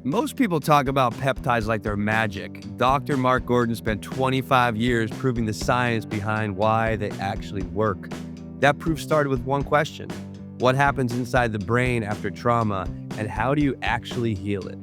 Most people talk about peptides like they're magic. Dr. Mark Gordon spent 25 years proving the science behind why they actually work. That proof started with one question: what happens inside the brain after trauma, and how do you actually heal it?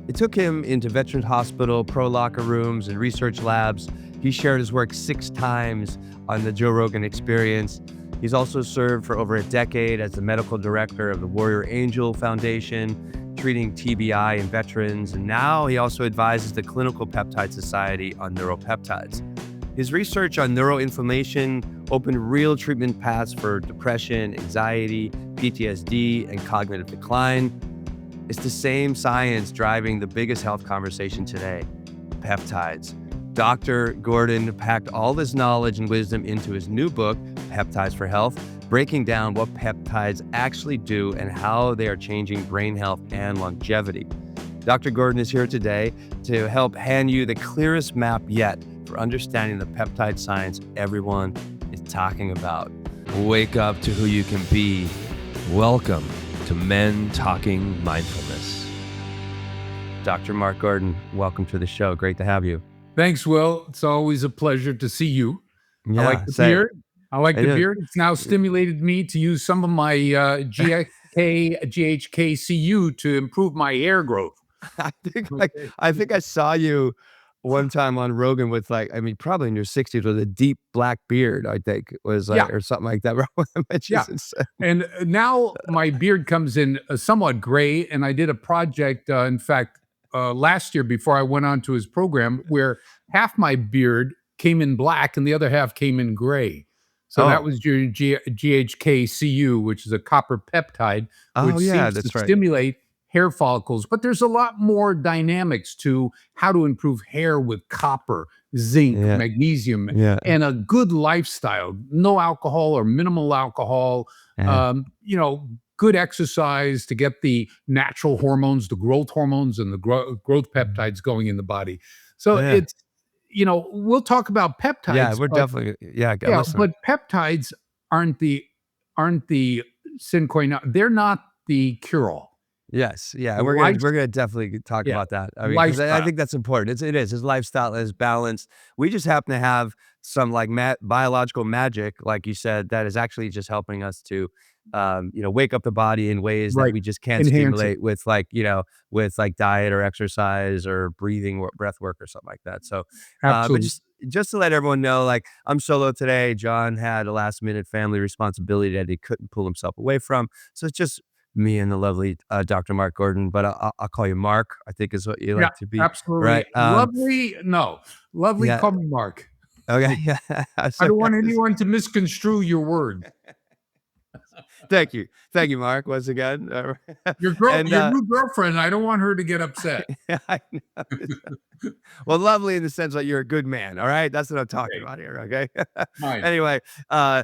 It took him into Veterans Hospital, pro locker rooms, and research labs. He shared his work 6 times on the Joe Rogan Experience. He's also served for over a decade as the medical director of the Warrior Angel Foundation, treating TBI in veterans, and now he also advises the Clinical Peptide Society on neuropeptides. His research on neuroinflammation opened real treatment paths for depression, anxiety, PTSD, and cognitive decline. It's the same science driving the biggest health conversation today: peptides. Dr. Gordon packed all this knowledge and wisdom into his new book, Peptides for Health, breaking down what peptides actually do and how they are changing brain health and longevity. Dr. Gordon is here today to help hand you the clearest map yet for understanding the peptide science everyone is talking about. Wake up to who you can be. Welcome to Men Talking Mindfulness. Dr. Mark Gordon, welcome to the show. Great to have you. Thanks, Will. It's always a pleasure to see you. Yeah, I like the beard. Beard. It's now stimulated me to use some of my GHKCU to improve my hair growth. I think I saw you one time on Rogan with probably in your 60s with a deep black beard, I think was or something like that. And now my beard comes in somewhat gray, and I did a project, in fact, last year before I went on to his program, where half my beard came in black and the other half came in gray. So that was your GHKCU, which is a copper peptide, which seems to stimulate hair follicles. But there's a lot more dynamics to how to improve hair with copper, zinc, magnesium, and a good lifestyle. No alcohol or minimal alcohol. Good exercise to get the natural hormones, the growth hormones, and the growth peptides going in the body. So it's, we'll talk about peptides. Yeah, we're definitely, but peptides aren't the sine qua non. They're not the cure-all. Yes, yeah, we're gonna definitely talk about that. I mean, 'cause I think that's important. It is. His lifestyle is balanced. We just happen to have some biological magic, like you said, that is actually just helping us to, wake up the body in ways that we just can't stimulate with diet or exercise or breathing, breath work or something like that. So, but just to let everyone know, I'm solo today. John had a last minute family responsibility that he couldn't pull himself away from. So it's just me and the lovely Dr. Mark Gordon, but I'll call you Mark, I think is what you like to be. Absolutely. Right? Lovely. Call me Mark. Okay. Yeah. I don't want anyone to misconstrue your word. Thank you, Mark, once again. Your new girlfriend, I don't want her to get upset. I know. Well, lovely in the sense that you're a good man. All right, that's what I'm talking about here. Okay. Anyway, so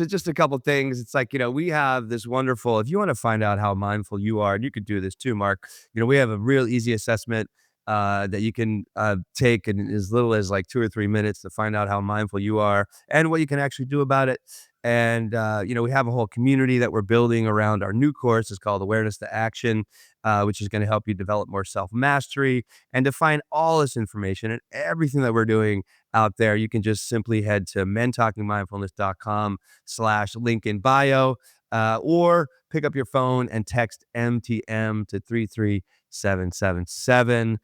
just a couple things. It's we have this wonderful. If you want to find out how mindful you are, and you could do this too, Mark. We have a real easy assessment that you can take in as little as 2 or 3 minutes to find out how mindful you are and what you can actually do about it. And, we have a whole community that we're building around our new course. It's called Awareness to Action, which is going to help you develop more self-mastery. And to find all this information and everything that we're doing out there, you can just simply head to mentalkingmindfulness.com/link in bio, or pick up your phone and text MTM to 33777.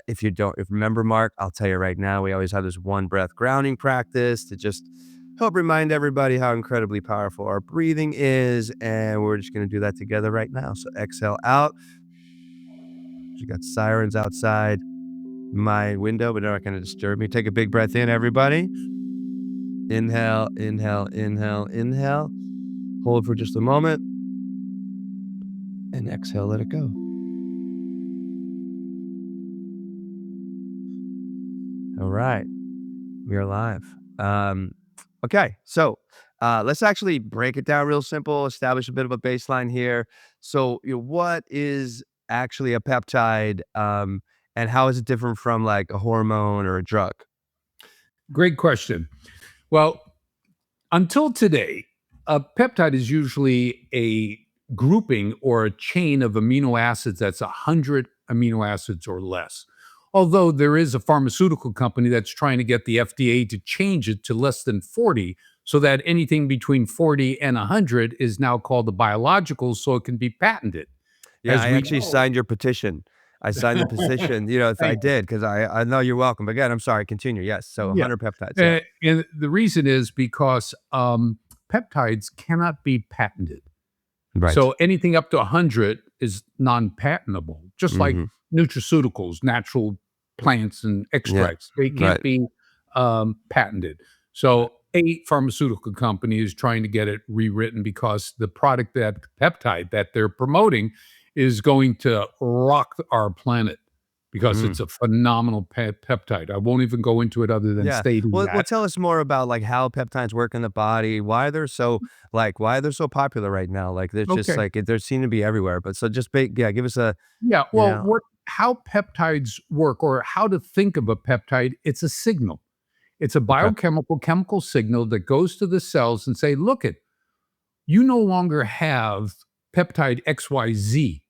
If you remember, Mark, I'll tell you right now, we always have this one breath grounding practice to just help remind everybody how incredibly powerful our breathing is. And we're just going to do that together right now. So exhale out. You got sirens outside my window, but they're not going to disturb me. Take a big breath in, everybody. Inhale, inhale, inhale, inhale. Hold for just a moment. And exhale, let it go. All right. We are live. Okay, so let's actually break it down real simple, establish a bit of a baseline here. So, what is actually a peptide, and how is it different from a hormone or a drug? Great question. Well, until today, a peptide is usually a grouping or a chain of amino acids that's 100 amino acids or less. Although there is a pharmaceutical company that's trying to get the FDA to change it to less than 40, so that anything between 40 and 100 is now called a biological, so it can be patented. Yeah, As I we actually know, signed your petition. I signed the petition, if I thank you. did, because I know you're welcome. Again, I'm sorry, continue. Yes, so Yeah. 100 peptides, yeah. And the reason is because peptides cannot be patented. Right. So anything up to 100 is non-patentable, just like Mhm. nutraceuticals, natural plants and Yeah. extracts. They can't Right. be patented. So a pharmaceutical company is trying to get it rewritten because the product, that peptide that they're promoting, is going to rock our planet because Mm. it's a phenomenal peptide. I won't even go into it other than Yeah. stating Well, that. tell us more about, like, how peptides work in the body, why they're so popular right now. Like, there's just, Okay. like, they seem to be everywhere, but so just yeah, give us a Yeah, you well, know how peptides work or how to think of a peptide, it's a signal. It's a Okay. biochemical chemical signal that goes to the cells and say, look it, you no longer have peptide XYZ.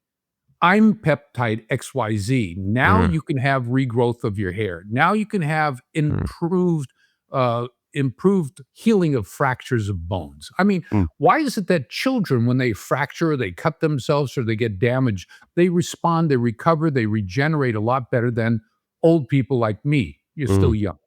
I'm peptide XYZ. Now Mm, you can have regrowth of your hair. Now you can have mm, improved healing of fractures of bones. I mean, mm, why is it that children, when they fracture, or they cut themselves, or they get damaged, they respond, they recover, they regenerate a lot better than old people like me? You're mm. still young.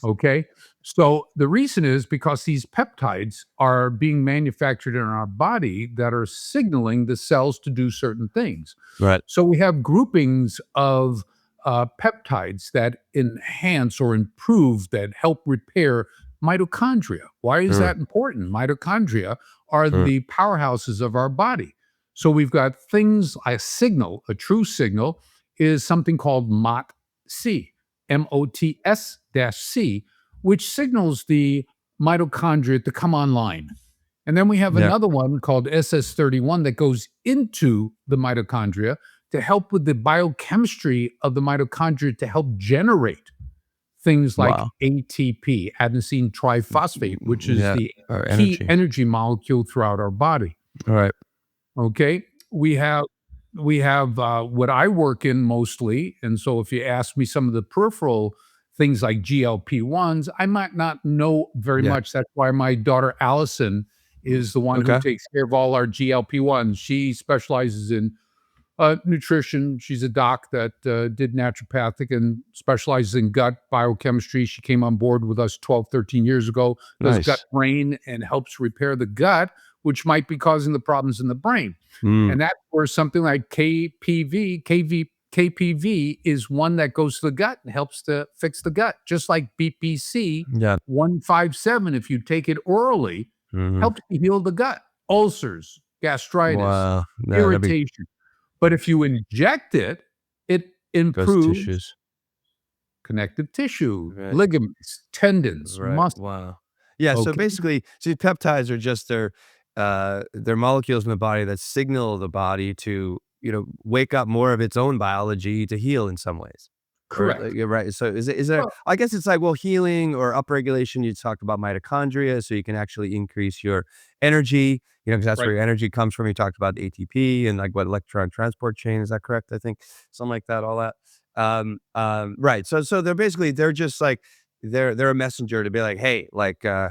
Okay. So the reason is because these peptides are being manufactured in our body that are signaling the cells to do certain things. Right. So we have groupings of peptides that enhance or improve, that help repair mitochondria. Why is Mm, that important? Mitochondria are mm. the powerhouses of our body. So we've got things, a signal, a true signal is something called MOTC, MOTS-C, which signals the mitochondria to come online. And then we have Yeah. another one called SS31 that goes into the mitochondria to help with the biochemistry of the mitochondria to help generate things like Wow. ATP, adenosine triphosphate, which is Yeah. the Our key energy. energy molecule throughout our body. Alright. Okay. We have what I work in mostly. And so if you ask me some of the peripheral things like GLP-1s, I might not know very Yeah. much. That's why my daughter Allison is the one who Okay. takes care of all our GLP-1s. She specializes in nutrition. She's a doc that did naturopathic and specializes in gut biochemistry. She came on board with us 12, 13 years ago, does gut Nice. brain and helps repair the gut, which might be causing the problems in the brain. Mm. And that's where something like KPV is one that goes to the gut and helps to fix the gut, just like BPC Yeah. 157, if you take it orally, Mhm. helps to heal the gut, ulcers, gastritis, Wow. Yeah, that'd be irritation. But if you inject it, it goes improves tissues. connective tissue, Right. ligaments, tendons, Right. muscle. Wow. Yeah, so Okay, basically, see, peptides are just they're molecules in the body that signal the body to, wake up more of its own biology to heal in some ways. Or, correct. you're right. So is there Well, I guess it's like, well, healing or upregulation, you talked about mitochondria, so you can actually increase your energy, because that's right. where your energy comes from. You talked about ATP and, like, what electron transport chain, is that correct? I think something like that, all that. Right. So they're just like they're a messenger to be like, hey, like, I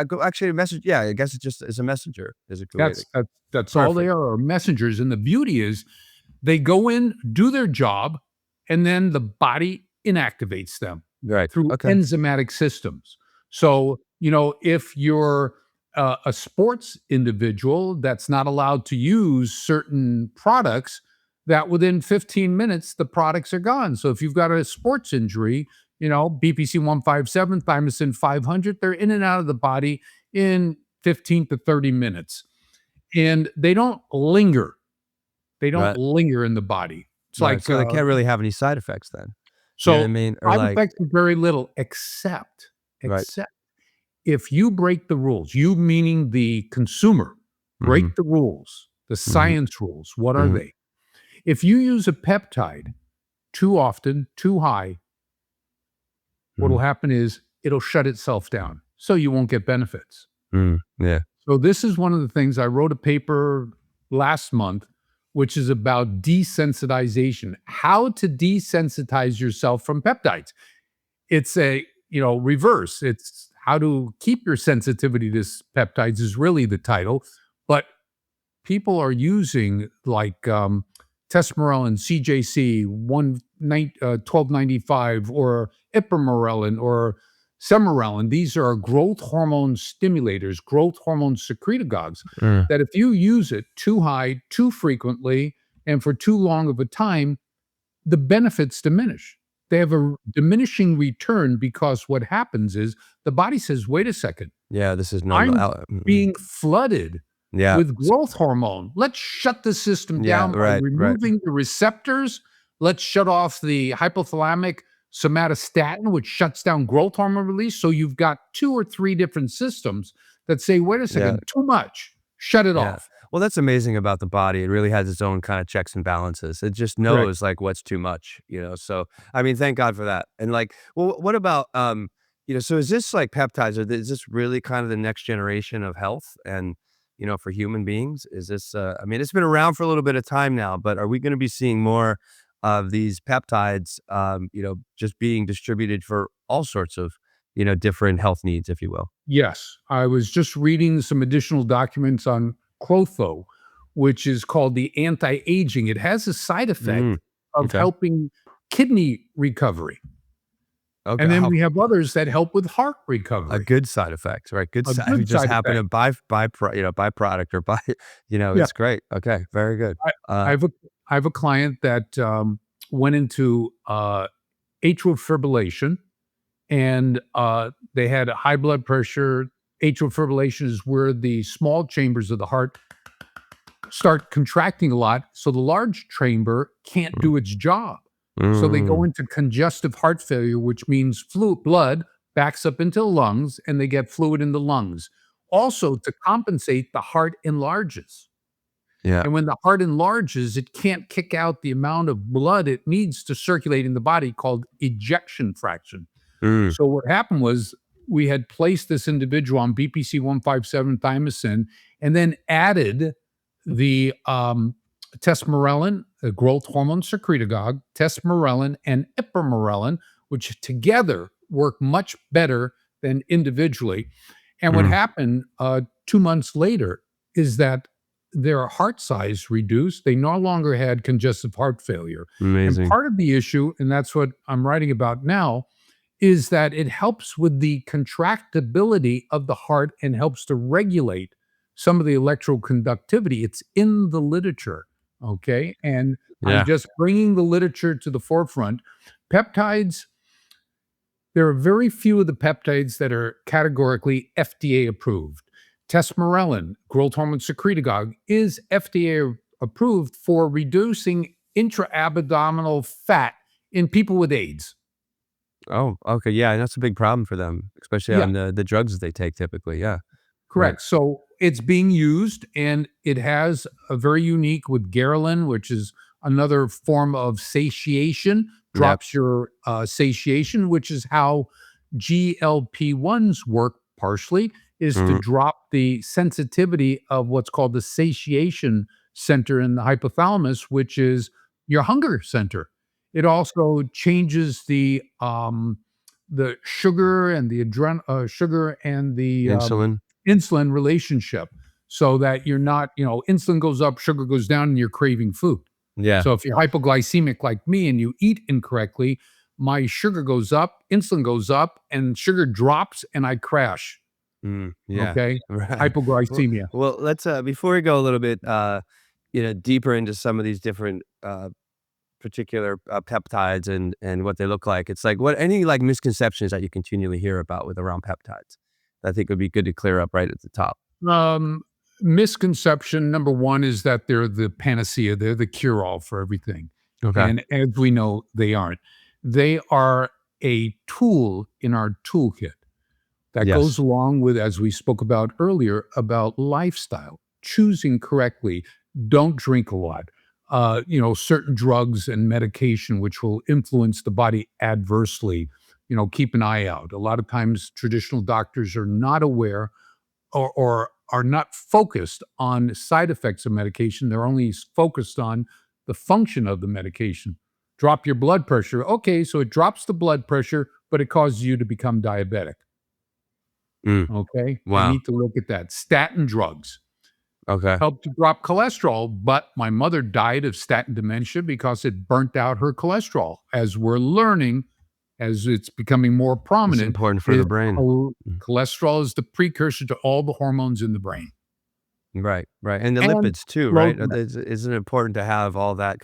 go actually a message. Yeah, I guess it just is a messenger is a good way to That's all they perfect. are messengers. And the beauty is they go in, do their job, and then the body inactivates them Right. through Okay. enzymatic systems. So, if you're a sports individual that's not allowed to use certain products, that within 15 minutes, the products are gone. So, if you've got a sports injury, BPC 157, thymosin 500, they're in and out of the body in 15 to 30 minutes. And they don't linger. They don't Right. linger in the body. It's Right. like, So they can't really have any side effects then. You know what I so mean? Or side like effects are very little, except, right. except if you break the rules, you meaning the consumer, Mhm. break the rules, the Mhm. science rules. What are Mhm. they? If you use a peptide too often, too high, what will Mhm. happen is it'll shut itself down. So you won't get benefits. Mm. Yeah. So this is one of the things I wrote a paper last month, which is about desensitization, how to desensitize yourself from peptides. It's a, reverse. It's how to keep your sensitivity to peptides is really the title, but people are using like testosterone, CJC, 1295, or ipamorelin, or semirelin. These are growth hormone stimulators, growth hormone secretagogues, Mm. that if you use it too high, too frequently, and for too long of a time, the benefits diminish. They have a diminishing return because what happens is the body says, wait a second, Yeah, this is normal. I'm being flooded Yeah. with growth hormone. Let's shut the system Yeah, down by right, right. removing the receptors. Let's shut off the hypothalamic somatostatin, which shuts down growth hormone release. So you've got 2 or 3 different systems that say, wait a Yeah, second, too much, shut it yeah. off. Well, that's amazing about the body. It really has its own kind of checks and balances. It just Correct. knows like what's too much, So, I mean, thank God for that. And like, well, what about so is this like peptides? Is this really kind of the next generation of health and for human beings? Is this I mean, it's been around for a little bit of time now, but are we going to be seeing more of these peptides just being distributed for all sorts of, different health needs, if you will? Yes, I was just reading some additional documents on Clotho, which is called the anti-aging. It has a side effect Mm, of okay. helping kidney recovery. Okay. And then How we have others that help with heart a recovery, good side effect, right? Good a side if you good just side happen effect. to buy product or buy Yeah. it's great. Okay, very good. I I Uh, have a I have a client that, went into, atrial fibrillation, and, they had a high blood pressure. Atrial fibrillation is where the small chambers of the heart start contracting a lot, so the large chamber can't mm, do its job. So they go mm, into congestive heart failure, which means blood backs up into the lungs and they get fluid in the lungs. Also, to compensate, the heart enlarges. yeah, And when the heart enlarges, it can't kick out the amount of blood it needs to circulate in the body, called ejection fraction. mm, So what happened was we had placed this individual on BPC 157 thymosin and then added the tesmorelin, a growth hormone secretagogue, tesmorelin, and ipamorelin, which together work much better than individually. And what mm, happened 2 months later is that their heart size reduced. They no longer had congestive heart failure. And amazing. part of the issue, and that's what I'm writing about now, is that it helps with the contractibility of the heart and helps to regulate some of the electroconductivity. It's in the literature, okay? And I'm Yeah. just bringing the literature to the forefront. Peptides, there are very few of the peptides that are categorically FDA approved. Tesmorelin, growth hormone secretagogue, is FDA approved for reducing intra-abdominal fat in people with AIDS. Oh, okay, yeah, and that's a big problem for them, especially Yeah. on the drugs that they take typically, yeah. Right. Correct. So it's being used, and it has a very unique with Garelin, which is another form of satiation, Yep. drops your satiation, which is how GLP-1s work partially, is to Mm, drop the sensitivity of what's called the satiation center in the hypothalamus, which is your hunger center. It also changes the sugar and the sugar and the insulin. insulin relationship, so that you're not, insulin goes up, sugar goes down, and you're craving food. Yeah. So if you're hypoglycemic like me and you eat incorrectly, my sugar goes up, insulin goes up, and sugar drops, and I crash. Yeah, Okay. right. Well Hypoglycemia. well, let's, before we go a little bit, deeper into some of these different, particular, peptides and what they look like, it's like, what any, like, misconceptions that you continually hear about with around peptides? I think would be good to clear up right at the top. Um, Misconception number one is that they're the panacea, they're the cure all for everything. Okay. And as we know, they aren't. They are a tool in our toolkit that goes Yes. along with, as we spoke about earlier, about lifestyle, choosing correctly, don't drink a lot. Certain drugs and medication which will influence the body adversely. Keep an eye out. A lot of times, traditional doctors are not aware or are not focused on side effects of medication. They're only focused on the function of the medication. Drop your blood pressure. Okay, so it drops the blood pressure, but it causes you to become diabetic. Mm. Okay, you Wow. need to look at that. Statin drugs Okay. help to drop cholesterol, but my mother died of statin dementia because it burnt out her cholesterol. As we're learning, as it's becoming more It's prominent, important for the brain. Mm. cholesterol is the precursor to all the hormones in the brain Right, right, and the and lipids too, low. right? Isn't it important to have all that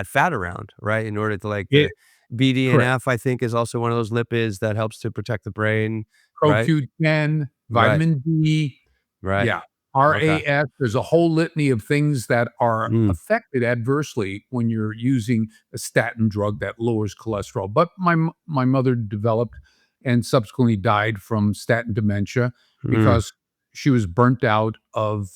fat around, right? In order to like It the correct. BDNF, I think, is also one of those lipids that helps to protect the brain, right? CoQ10, Right, vitamin D, right. yeah, Okay. RAS, there's a whole litany of things that are Mm, affected adversely when you're using a statin drug that lowers cholesterol. But my mother developed and subsequently died from statin dementia mm, because she was burnt out of,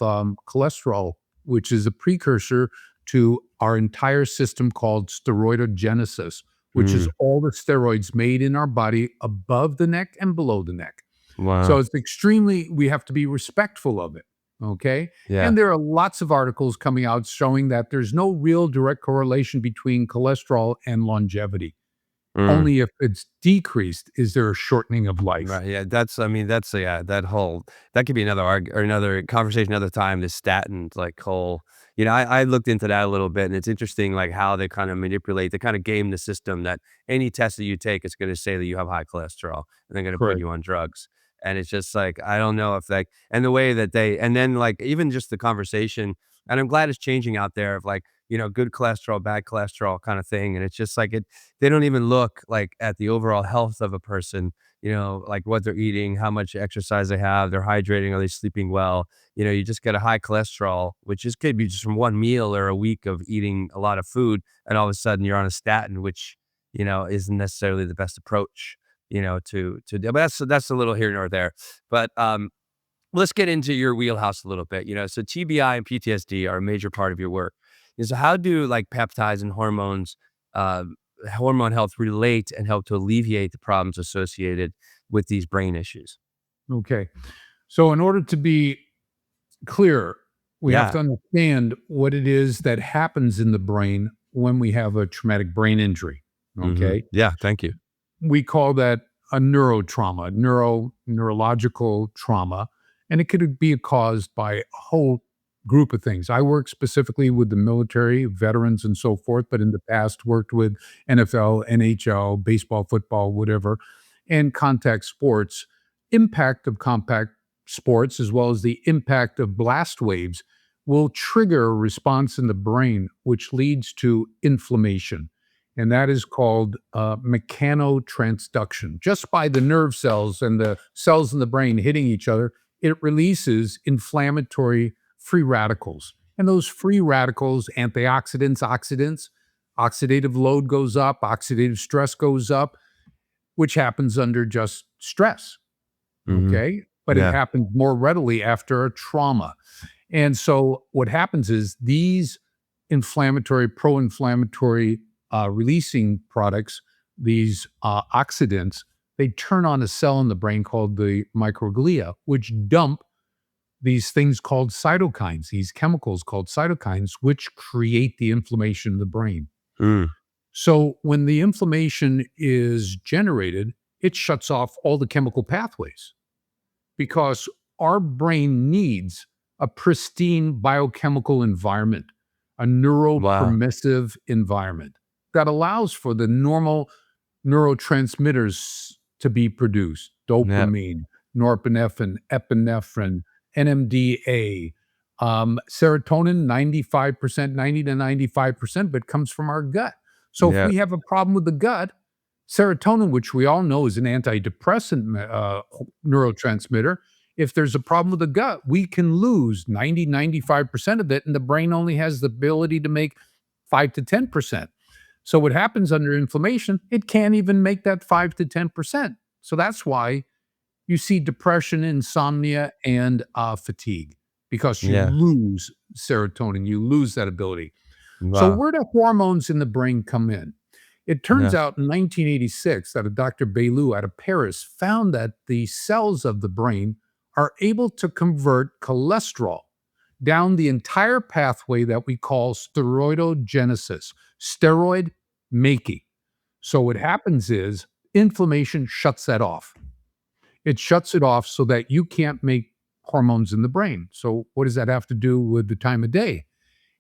cholesterol, which is a precursor to our entire system called steroidogenesis, which is mm. all the steroids made in our body above the neck and below the neck. So Wow. it's extremely we have to be respectful of it, okay? Yeah. And there are lots of articles coming out showing that there's no real direct correlation between cholesterol and longevity. Mm. Only if it's decreased is there a shortening of life. Right, yeah, that's yeah, that could be another or another conversation another time, the statins, like, whole I looked into that a little bit, and it's interesting, like, how they kinda manipulate they kinda game the system that any test that you take is gonna say that you have high cholesterol, and they're gonna put Correct. you on drugs, and it's just like, I don't know if, like and the way that they and then, like, even just the conversation and I'm glad it's changing out there of, like, good cholesterol, bad cholesterol kinda thing, and it's just like they don't even look, like, at the overall health of a person, like what they're eating, how much exercise they have, they're hydrating, are they sleeping well? You just get a high cholesterol, which is could be just from one meal or a week of eating a lot of food, and all of a sudden you're on a statin, which, isn't necessarily the best approach, but that's a little here nor there. But let's get into your wheelhouse a little bit. So TBI and PTSD are a major part of your work. So how do like peptides and uh, hormone health relate and help to alleviate the problems associated with these brain issues? Okay. So in order to be clear, we have Yeah. to understand what it is that happens in the brain when we have a traumatic brain injury, okay? Yeah. Thank you. We call that a neurotrauma, neurological trauma, and it could be caused by a whole group of things. I work specifically with the military, veterans, and so forth, but in the past worked with NFL, NHL, baseball, football, whatever, and contact sports. Impact of compact sports, as well as the impact of blast waves, will trigger a response in the brain, which leads to inflammation and that is called mechanotransduction. Just by the nerve cells and the cells in the brain hitting each other, it releases inflammatory free radicals. And those free radicals, antioxidants, oxidants, oxidative load goes up, oxidative stress goes up, which happens under just stress. Hmm. Okay. But it Yeah. happens more readily after a trauma. And so what happens is these pro inflammatory releasing products, these oxidants, they turn on a cell in the brain called the microglia, which dump these things called cytokines, these chemicals called cytokines, which create the inflammation in the brain. Mm. So when the inflammation is generated, it shuts off all the chemical pathways because our brain needs a pristine biochemical environment, a Wow. neuropermissive environment that allows for the normal neurotransmitters to be produced Yeah. dopamine, norepinephrine, epinephrine, NMDA, serotonin, 95%, 90 to 95%, but comes from our gut. So if Yeah. we have a problem with the gut, serotonin, which we all know is an antidepressant neurotransmitter, if there's a problem with the gut, we can lose 90, 95% of it, and the brain only has the ability to make 5 to 10%. So what happens under inflammation, it can't even make that 5 to 10%. So that's why you see depression, insomnia, and fatigue because you Yeah. lose serotonin, you lose that ability. So, Wow. where do hormones in the brain come in? It turns Yeah. out in 1986 that a Dr. Bailou out of Paris found that the cells of the brain are able to convert cholesterol down the entire pathway that we call steroidogenesis, steroid making. So what happens is inflammation shuts that off. It shuts it off so that you can't make hormones in the brain. So what does that have to do with the time of day?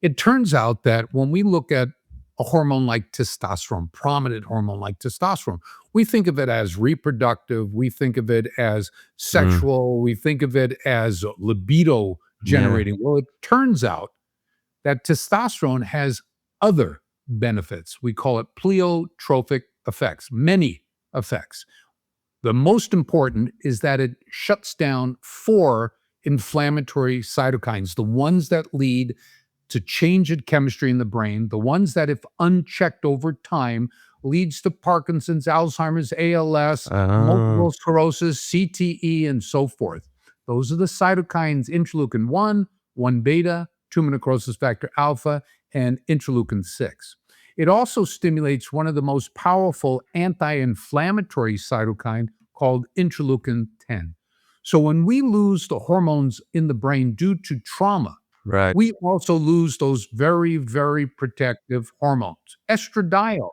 It turns out that when we look at a hormone like testosterone, prominent hormone like testosterone, we think of it as reproductive, we think of it as sexual, we think of it as libido generating. Well, it turns out that testosterone has other benefits. We call it pleiotropic effects, many effects. The most important is that it shuts down 4 inflammatory cytokines, the ones that lead to change in chemistry in the brain, the ones that, if unchecked over time, leads to Parkinson's, Alzheimer's, ALS, multiple sclerosis, CTE, and so forth. Those are the cytokines interleukin 1, 1 beta, tumor necrosis factor alpha, and interleukin 6. It also stimulates one of the most powerful anti-inflammatory cytokine called interleukin 10. So when we lose the hormones in the brain due to trauma, we also lose those very, very protective hormones. Estradiol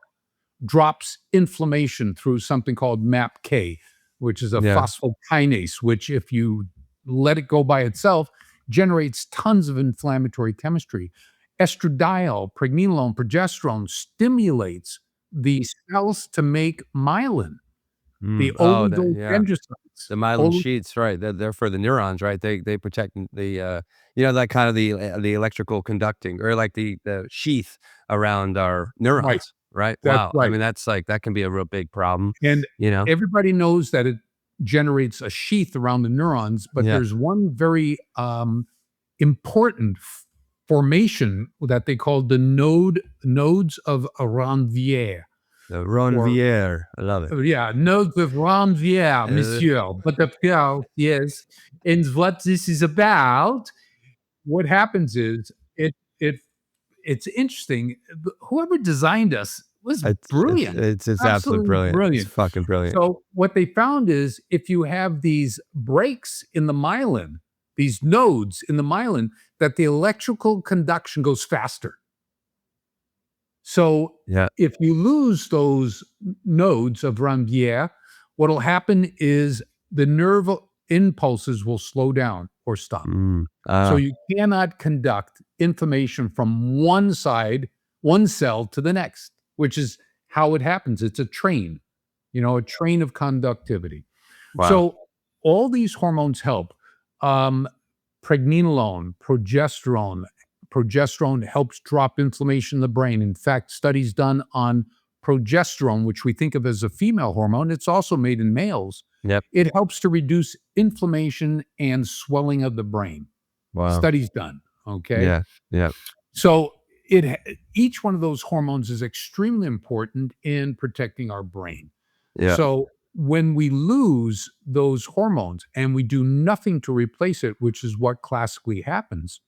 drops inflammation through something called MAPK, which is a phosphokinase, which, if you let it go by itself, generates tons of inflammatory chemistry. Estradiol, pregnenolone, progesterone stimulates the cells to make myelin, the oligodendrocytes. The myelin sheets, right? They're for the neurons, right? They protect the like kind of the electrical conducting, or like the sheath around our neurons, right? Wow. I mean, that's like, that can be a real big problem. And everybody knows that it generates a sheath around the neurons, but there's one very important formation that they call the nodes of Ranvier. The Ranvier, I love it. Yeah, nodes of Ranvier, monsieur. But yes. And what this is about, what happens is it's interesting. Whoever designed us was brilliant. It's absolutely brilliant. It's fucking brilliant. So what they found is, if you have these breaks in the myelin, these nodes in the myelin, that the electrical conduction goes faster. So if you lose those nodes of Ranvier, what will happen is the nerve impulses will slow down or stop. So you cannot conduct information from one side, one cell, to the next, which is how it happens. It's a train, a train of conductivity. Wow. So all these hormones help. Pregnenolone, progesterone. Progesterone helps drop inflammation in the brain. In fact, studies done on progesterone, which we think of as a female hormone, it's also made in males. It helps to reduce inflammation and swelling of the brain. Wow. Studies done. Okay. Yeah. So each one of those hormones is extremely important in protecting our brain. So when we lose those hormones and we do nothing to replace it, which is what classically happens,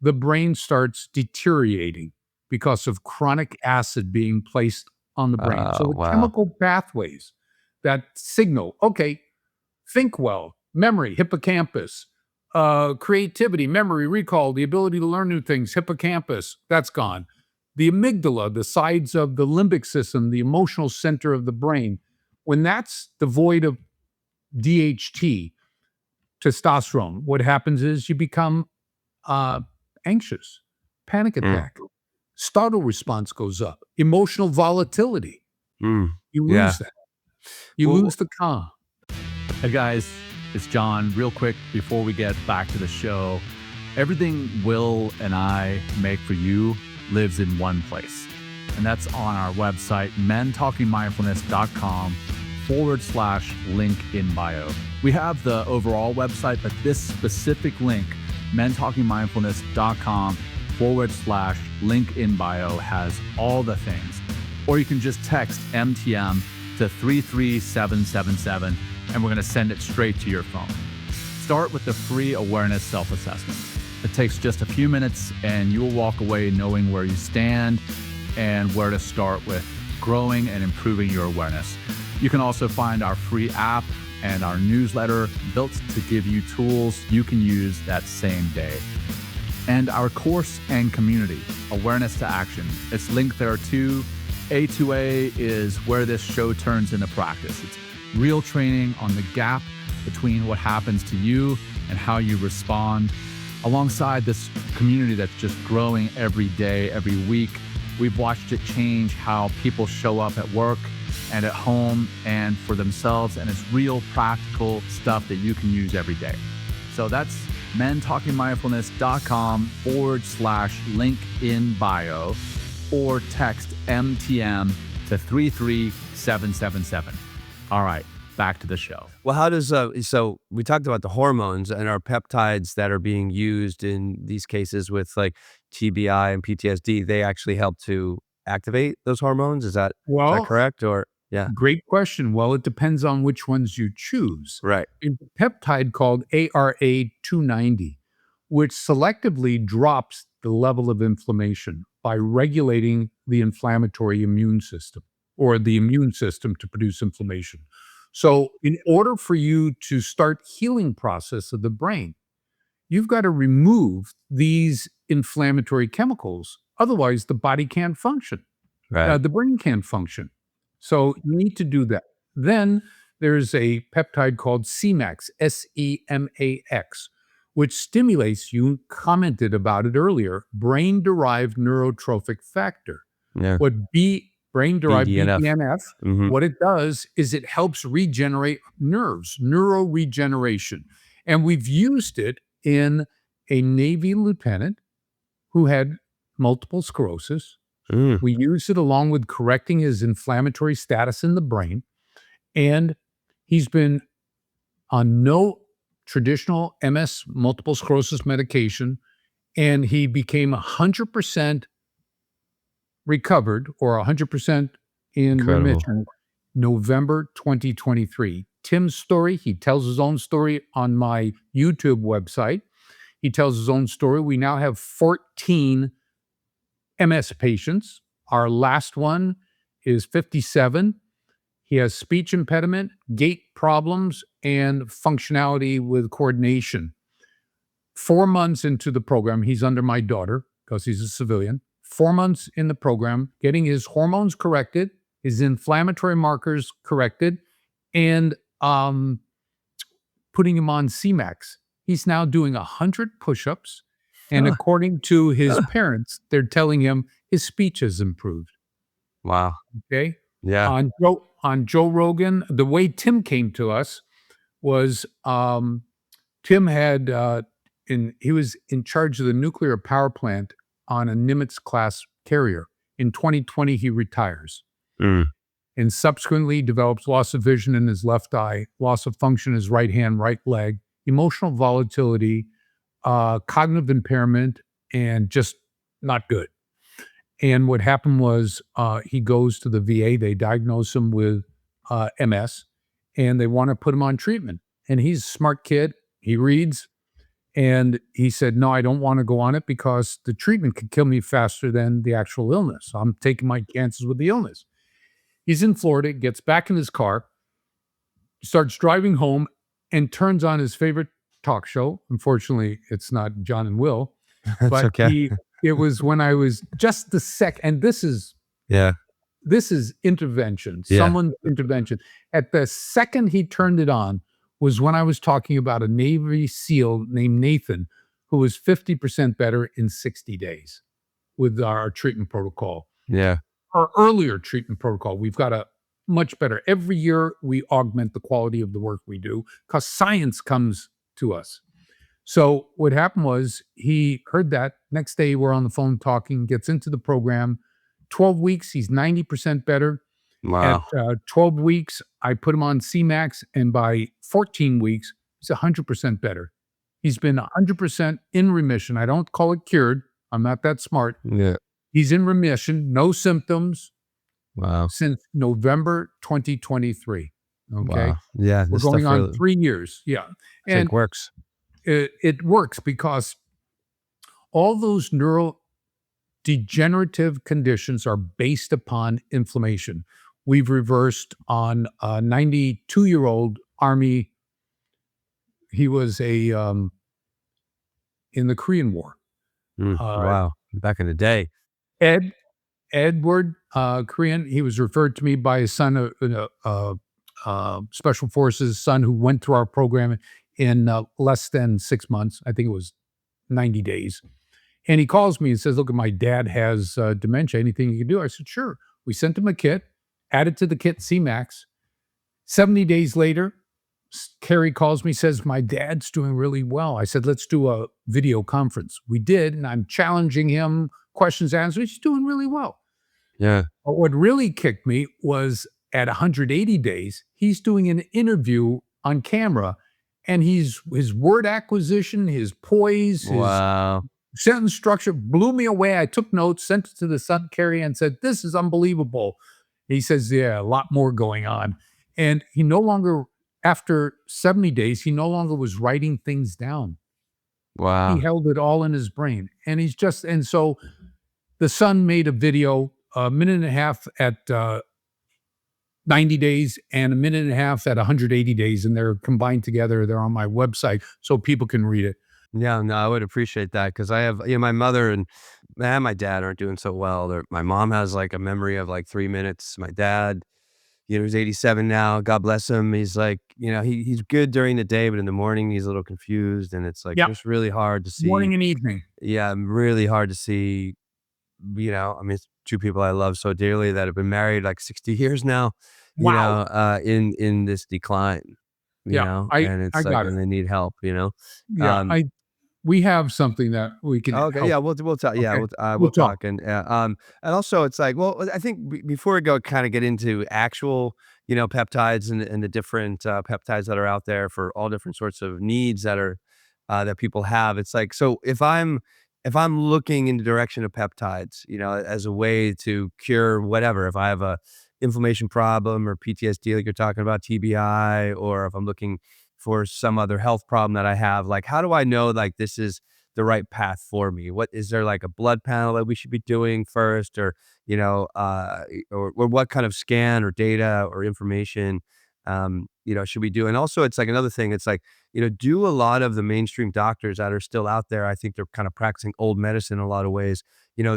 the brain starts deteriorating because of chronic acid being placed on the brain. So the chemical pathways that signal, think well, memory, hippocampus, creativity, memory, recall, the ability to learn new things, hippocampus, that's gone. The amygdala, the sides of the limbic system, the emotional center of the brain, when that's devoid of DHT, testosterone, what happens is you become anxious, panic attack, startle response goes up, emotional volatility. You lose that. You lose the calm. Hey guys, it's John. Real quick before we get back to the show, everything Will and I make for you lives in one place. And that's on our website, mentalkingmindfulness.com/link in bio. We have the overall website, but this specific link, mentalkingmindfulness.com/link in bio, has all the things. Or you can just text MTM to 33777 and we're going to send it straight to your phone. Start with the free awareness self-assessment. It takes just a few minutes and you will walk away knowing where you stand and where to start with growing and improving your awareness. You can also find our free app and our newsletter built to give you tools you can use that same day. And our course and community, Awareness to Action. It's linked there too. A2A is where this show turns into practice. It's real training on the gap between what happens to you and how you respond, alongside this community that's just growing every day, every week. We've watched it change how people show up at work and at home and for themselves, and it's real practical stuff that you can use every day. So that's mentalkingmindfulness.com/link in bio, or text MTM to 33777. All right, back to the show. Well, how does so we talked about the hormones and our peptides that are being used in these cases with like TBI and PTSD. They actually help to activate those hormones. Is that correct? Or yeah, Great question. Well, it depends on which ones you choose. right. A peptide called ARA290, which selectively drops the level of inflammation by regulating the inflammatory immune system, or the immune system to produce inflammation. So in order for you to start healing process of the brain, you've got to remove these inflammatory chemicals. Otherwise, the body can't function. Right. The brain can't function. So you need to do that. Then there's a peptide called CMAX, SEMAX, which stimulates, you commented about it earlier, brain-derived neurotrophic factor. Yeah. What brain-derived BDNF. BDNF, Mhm. what it does is it helps regenerate nerves, neuroregeneration. And we've used it in a Navy lieutenant who had multiple sclerosis. Mm. We used it along with correcting his inflammatory status in the brain. And he's been on no traditional MS, multiple sclerosis medication. And he became 100% recovered, or 100% in Incredible. remission, November 2023. Tim's story, he tells his own story on my YouTube website. He tells his own story. We now have 14 MS patients. Our last one is 57. He has speech impediment, gait problems, and functionality with coordination. 4 months into the program, he's under my daughter because he's a civilian. 4 months in the program, getting his hormones corrected, his inflammatory markers corrected, and putting him on CMAX. He's now doing 100 push-ups, and Huh. according to his parents, they're telling him his speech has improved. Wow. Okay? Yeah. On Joe Rogan, the way Tim came to us was Tim had he was in charge of the nuclear power plant on a Nimitz-class carrier. In 2020, he retires. Mm. And subsequently develops loss of vision in his left eye, loss of function in his right hand, right leg, emotional volatility, cognitive impairment, and just not good. And what happened was he goes to the VA. They diagnose him with MS, and they want to put him on treatment. And he's a smart kid. He reads. And he said, no, I don't want to go on it because the treatment could kill me faster than the actual illness. I'm taking my chances with the illness. He's in Florida, gets back in his car, starts driving home, and turns on his favorite talk show. Unfortunately, it's not John and Will, That's but okay. it was when I was just the and this is intervention, Yeah. someone's intervention. At the second he turned it on was when I was talking about a Navy SEAL named Nathan, who was 50% better in 60 days with our treatment protocol. Yeah. Our earlier treatment protocol, we've got a much better. Every year we augment the quality of the work we do because science comes to us. So what happened was he heard that. Next day we're on the phone talking, gets into the program. 12 weeks, he's 90% better. Wow. At 12 weeks, I put him on CMAX, and by 14 weeks, he's 100% better. He's been 100% in remission. I don't call it cured. I'm not that smart. Yeah. He's in remission, no symptoms, Wow. since November 2023. Okay. Wow. Yeah. We're This going stuff on really, 3 years. Yeah. I think And works. it works because all those neurodegenerative conditions are based upon inflammation. We've reversed on a 92-year-old Army. He was in the Korean War. Wow. Back in the day. Ed Edward Korean. He was referred to me by his son, Special Forces son, who went through our program in less than 6 months. I think it was 90 days. And he calls me and says, "Look, my dad has dementia. Anything you can do?" I said, "Sure." We sent him a kit, added to the kit CMAX. 70 days later, Carrie calls me, says, "My dad's doing really well." I said, "Let's do a video conference." We did, and I'm challenging him, questions answered. He's doing really well. Yeah. But what really kicked me was at 180 days, he's doing an interview on camera, and his word acquisition, his poise, his Wow. sentence structure blew me away. I took notes, sent it to the son, Carrie, and said, "This is unbelievable." He says, "Yeah, a lot more going on." And he no longer, after 70 days, he no longer was writing things down. He Wow. held it all in his brain. And so the son made a video, a minute and a half at 90 days and a minute and a half at 180 days, and they're combined together. They're on my website so people can read it. Yeah, no, I would appreciate that because I have, my mother and my dad aren't doing so well. My mom has like a memory of like 3 minutes. My dad, he's 87 now. God bless him. He's like, he's good during the day, but in the morning he's a little confused, and it's like Yep. just really hard to see. Morning and evening. Yeah, really hard to see. It's two people I love so dearly that have been married like 60 years now. Wow. In this decline. Yeah, And I it's like, got it. and they need help. Yeah, Um, we have something that we can Okay, help. yeah, we'll talk. Yeah, Okay, we'll we'll talk. talk, and also it's like, well, I think before we go, kind of get into actual, peptides and the different peptides that are out there for all different sorts of needs that people have. It's like, so if I'm looking in the direction of peptides, as a way to cure whatever, if I have a inflammation problem or PTSD, like you're talking about, TBI, or if I'm looking for some other health problem that I have, like, how do I know like this is the right path for me? What is there, like a blood panel that we should be doing first, or or what kind of scan or data or information should we do? And also, it's like another thing. It's like, do a lot of the mainstream doctors that are still out there, I think they're kind of practicing old medicine in a lot of ways.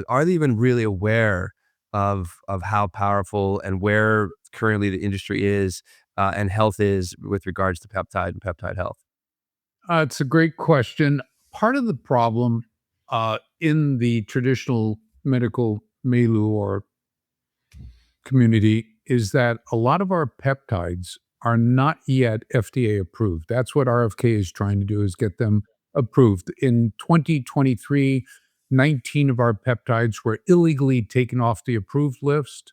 Are they even really aware of how powerful and where currently the industry is and health is with regards to peptide and peptide health? It's a great question. Part of the problem in the traditional medical milieu or community is that a lot of our peptides are not yet FDA approved. That's what RFK is trying to do, is get them approved. In 2023, 19 of our peptides were illegally taken off the approved list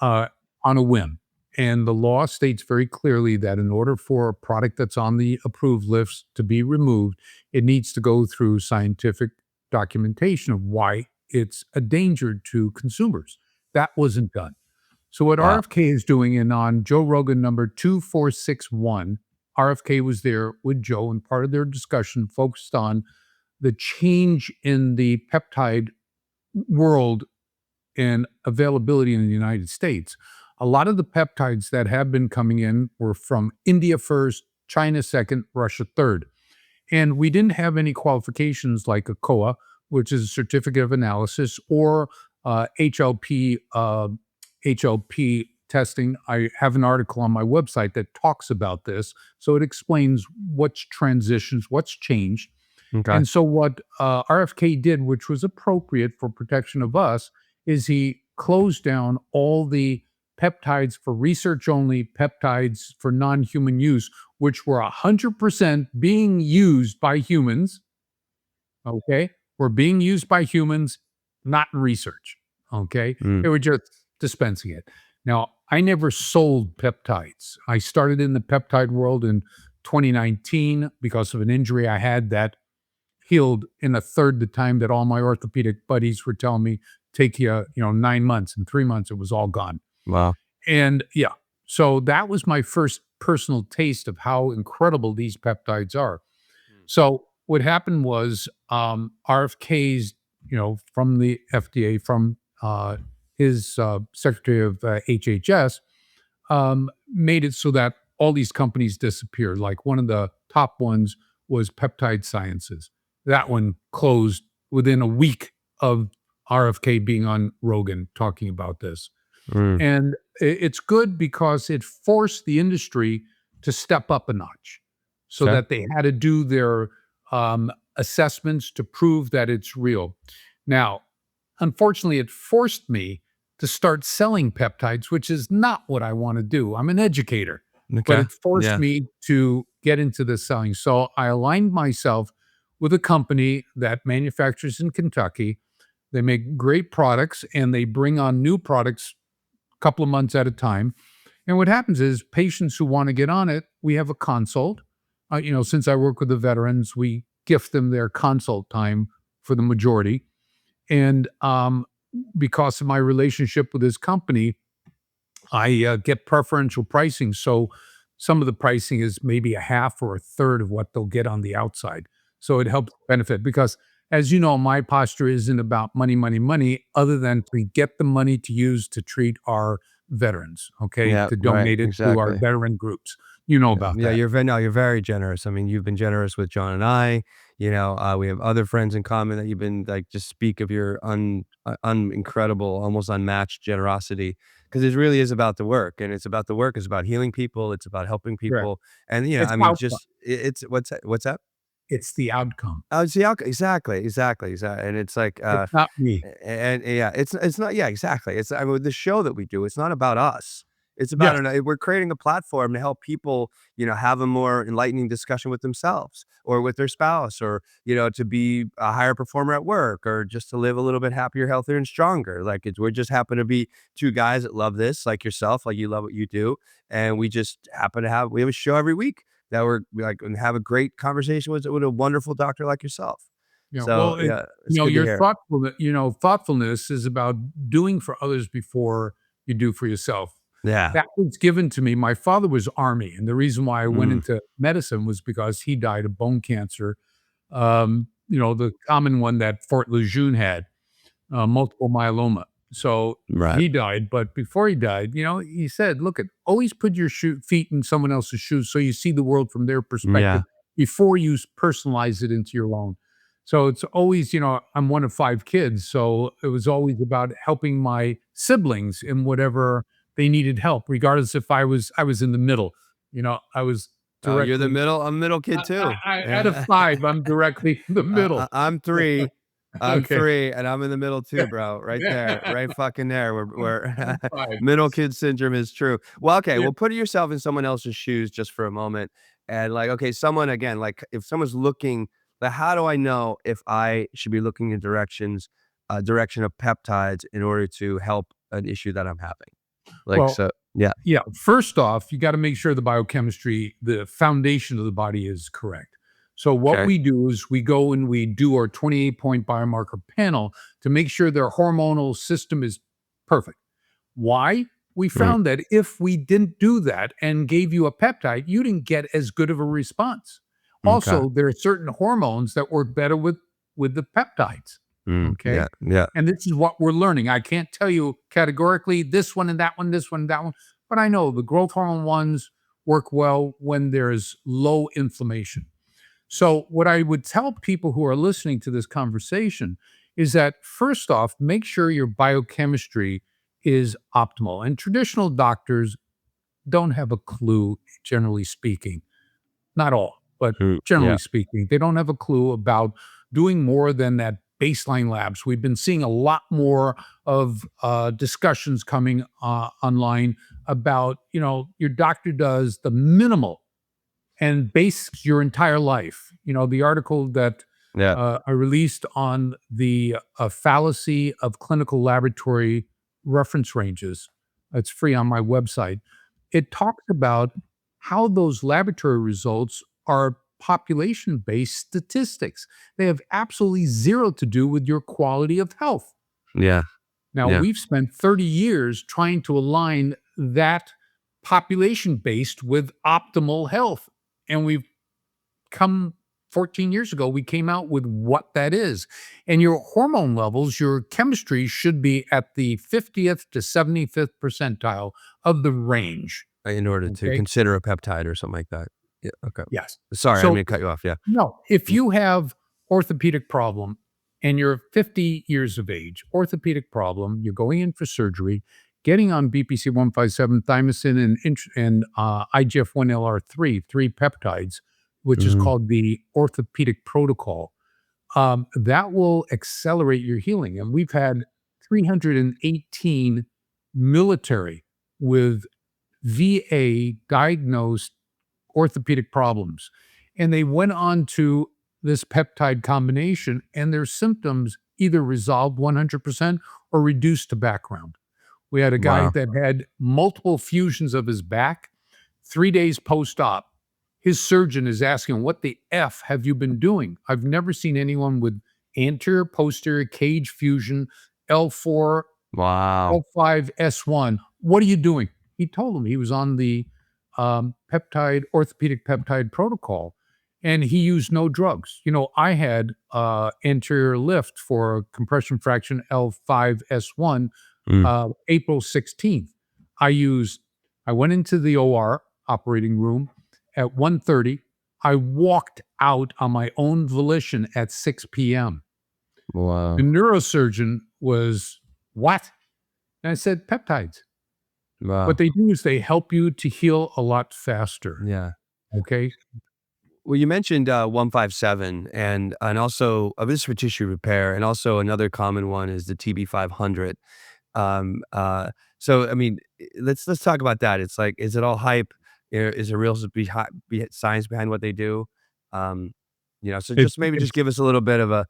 uh, on a whim. And the law states very clearly that in order for a product that's on the approved list to be removed, it needs to go through scientific documentation of why it's a danger to consumers. That wasn't done. So what Wow. RFK is doing, and on Joe Rogan number 2461, RFK was there with Joe, and part of their discussion focused on the change in the peptide world and availability in the United States. A lot of the peptides that have been coming in were from India first, China second, Russia third. And we didn't have any qualifications like a COA, which is a certificate of analysis, or HLP HLP testing. I have an article on my website that talks about this. So it explains what's transitions, what's changed. Okay. And so what RFK did, which was appropriate for protection of us, is he closed down all the peptides for research only, peptides for non-human use, which were 100% being used by humans. Okay. Were being used by humans, not in research. Okay. Mm. They were just dispensing it. Now, I never sold peptides. I started in the peptide world in 2019 because of an injury I had that healed in a third the time that all my orthopedic buddies were telling me, take you, 9 months. In 3 months, it was all gone. Wow. And yeah, so that was my first personal taste of how incredible these peptides are. So what happened was RFK's, from the FDA, from his Secretary of HHS, made it so that all these companies disappeared. Like one of the top ones was Peptide Sciences. That one closed within a week of RFK being on Rogan talking about this. Mm. And it's good because it forced the industry to step up a notch so Sure. that they had to do their assessments to prove that it's real. Now, unfortunately, it forced me to start selling peptides, which is not what I want to do. I'm an educator, but Okay. it forced Yeah. me to get into the selling. So I aligned myself with a company that manufactures in Kentucky. They make great products and they bring on new products a couple of months at a time. And what happens is patients who want to get on it, we have a consult. Since I work with the veterans, we gift them their consult time for the majority. And because of my relationship with this company, I get preferential pricing. So some of the pricing is maybe a half or a third of what they'll get on the outside. So it helps benefit because, as you know, my posture isn't about money, money, money, other than to get the money to use to treat our veterans, okay, Yeah. to Right. donate it to our Exactly. veteran groups. You know about Yeah, that. you're very generous. I mean, you've been generous with John and I. We have other friends in common that you've been like just speak of your incredible, almost unmatched generosity because it really is about the work, and it's about the work. It's about healing people. It's about helping Correct. people, and It's I mean, outcome. just it's what's that? What's that? It's the outcome. Oh, it's the outcome. Exactly, and it's like, It's not me. and yeah, it's not yeah, exactly. It's I mean, the show that we do, it's not about us. It's about Yes. we're creating a platform to help people, have a more enlightening discussion with themselves or with their spouse or, to be a higher performer at work or just to live a little bit happier, healthier, and stronger. Like we're just happen to be two guys that love this, like yourself, like you love what you do. And we just happen to we have a show every week that we like and have a great conversation with a wonderful doctor like yourself. Yeah, So well, yeah, it's good to your hear. thoughtfulness is about doing for others before you do for yourself. Yeah. That was given to me. My father was Army, and the reason why I went Mm, into medicine was because he died of bone cancer. The common one that Fort Lejeune had, multiple myeloma. So right. he died, but before he died, he said, "Look, always put your feet in someone else's shoes, so you see the world from their perspective Yeah. before you personalize it into your own." So it's always, I'm one of 5 kids, so it was always about helping my siblings in whatever they needed help, regardless if I was in the middle. I was Oh, you're the directly middle. I'm a middle kid too. out of Yeah. 5, I'm directly in the middle. I'm 3. I'm Okay. 3, and I'm in the middle too, bro. Right there, right fucking there. We're I'm 5. middle kid syndrome is true. Well, okay. Yeah. Well, put yourself in someone else's shoes just for a moment, and like, okay, someone again, like if someone's looking, like, how do I know if I should be looking in direction of peptides in order to help an issue that I'm having? Like, Well, so, yeah. yeah, first off, you gotta make sure the biochemistry, the foundation of the body is correct. So what Okay. we do is we go and we do our 28-point biomarker panel to make sure their hormonal system is perfect. Why? We Mm, found that if we didn't do that and gave you a peptide, you didn't get as good of a response. okay. Also, there are certain hormones that work better with the peptides. Okay. Yeah. Yeah. And this is what we're learning. I can't tell you categorically this one and that one, this one, and that one, but I know the growth hormone ones work well when there's low inflammation. So, what I would tell people who are listening to this conversation is that first off, make sure your biochemistry is optimal. And traditional doctors don't have a clue, generally speaking. Not all, but Yeah. generally speaking, they don't have a clue about doing more than that baseline labs. We've been seeing a lot more of discussions coming online about, your doctor does the minimal and base your entire life. The article that Yeah. I released on the fallacy of clinical laboratory reference ranges, it's free on my website. It talks about how those laboratory results are population based statistics. They have absolutely zero to do with your quality of health. Yeah. Now, Yeah. we've spent 30 years trying to align that population based with optimal health. And we've come 14 years ago, we came out with what that is. And your hormone levels, your chemistry should be at the 50th to 75th percentile of the range. in order to Okay. consider a peptide or something like that. Yeah. Okay. Yes. Sorry, I So didn't mean to cut you off. Yeah. no, if you have orthopedic problem and you're 50 years of age, orthopedic problem, you're going in for surgery, getting on BPC 157, thymosin, and IGF-1LR3, three peptides, which is Mhm. called the orthopedic protocol, that will accelerate your healing. And we've had 318 military with VA diagnosed orthopedic problems. And they went on to this peptide combination, and their symptoms either resolved 100% or reduced to background. We had a guy Wow. that had multiple fusions of his back 3 days post op. His surgeon is asking, "What the F have you been doing? I've never seen anyone with anterior posterior cage fusion, L4, Wow. L5S1. What are you doing?" He told him he was on the orthopedic peptide protocol, and he used no drugs. I had anterior lift for compression fraction L5S1 Mm. April 16th. I went into the OR operating room at 1:30. I walked out on my own volition at 6 p.m. Wow. The neurosurgeon was, "What?" And I said, "Peptides. Wow. What they do is they help you to heal a lot faster." Yeah. Okay. Well, you mentioned 157 and also this is for tissue repair, and also another common one is the TB 500. Um, uh, so I mean, let's talk about that. It's like, is it all hype? Is there real science behind what they do? Um, so It's just maybe it's just give us a little bit of a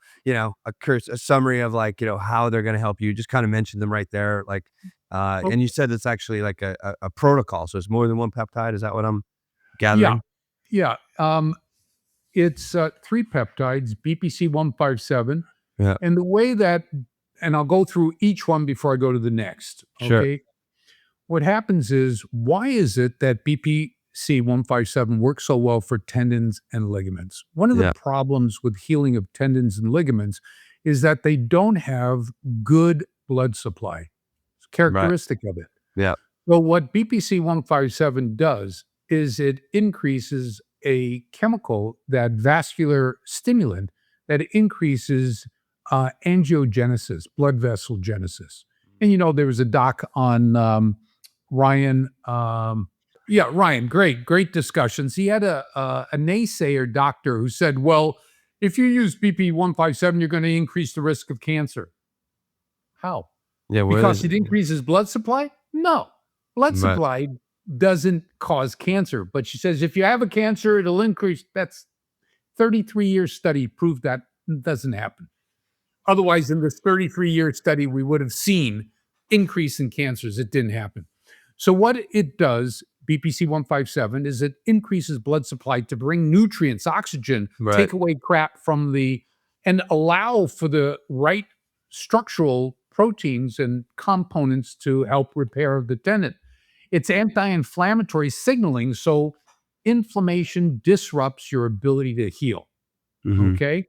summary of, like, how they're going to help you. Just kind of mention them right there, like, oh, and you said it's actually like a protocol, so it's more than one peptide. Is that what I'm yeah, gathering? yeah. It's three peptides, BPC 157, Yeah. and the way that, and I'll go through each one before I go to the next. Sure. Okay. What happens is, why is it that BPC 157 works so well for tendons and ligaments? One of the Yeah. problems with healing of tendons and ligaments is that they don't have good blood supply. It's Right. characteristic of it. Yeah. Well, what BPC 157 does is it increases a chemical, that vascular stimulant that increases angiogenesis, blood vessel genesis. And there was a doc on Ryan. Yeah, Ryan, great discussions. He had a naysayer doctor who said, "Well, if you use BP 157, you're going to increase the risk of cancer." How? Yeah. Where Because is it increases blood supply? No. Blood Right. supply doesn't cause cancer. But she says if you have a cancer, it'll increase. That's 33-year study proved that doesn't happen. Otherwise, in this 33-year study, we would have seen increase in cancers. It didn't happen. So what it does, BPC 157, is it increases blood supply to bring nutrients, oxygen, Right. take away crap from and allow for the right structural proteins and components to help repair the tendon. It's anti-inflammatory signaling, so inflammation disrupts your ability to heal. Mhm. Okay.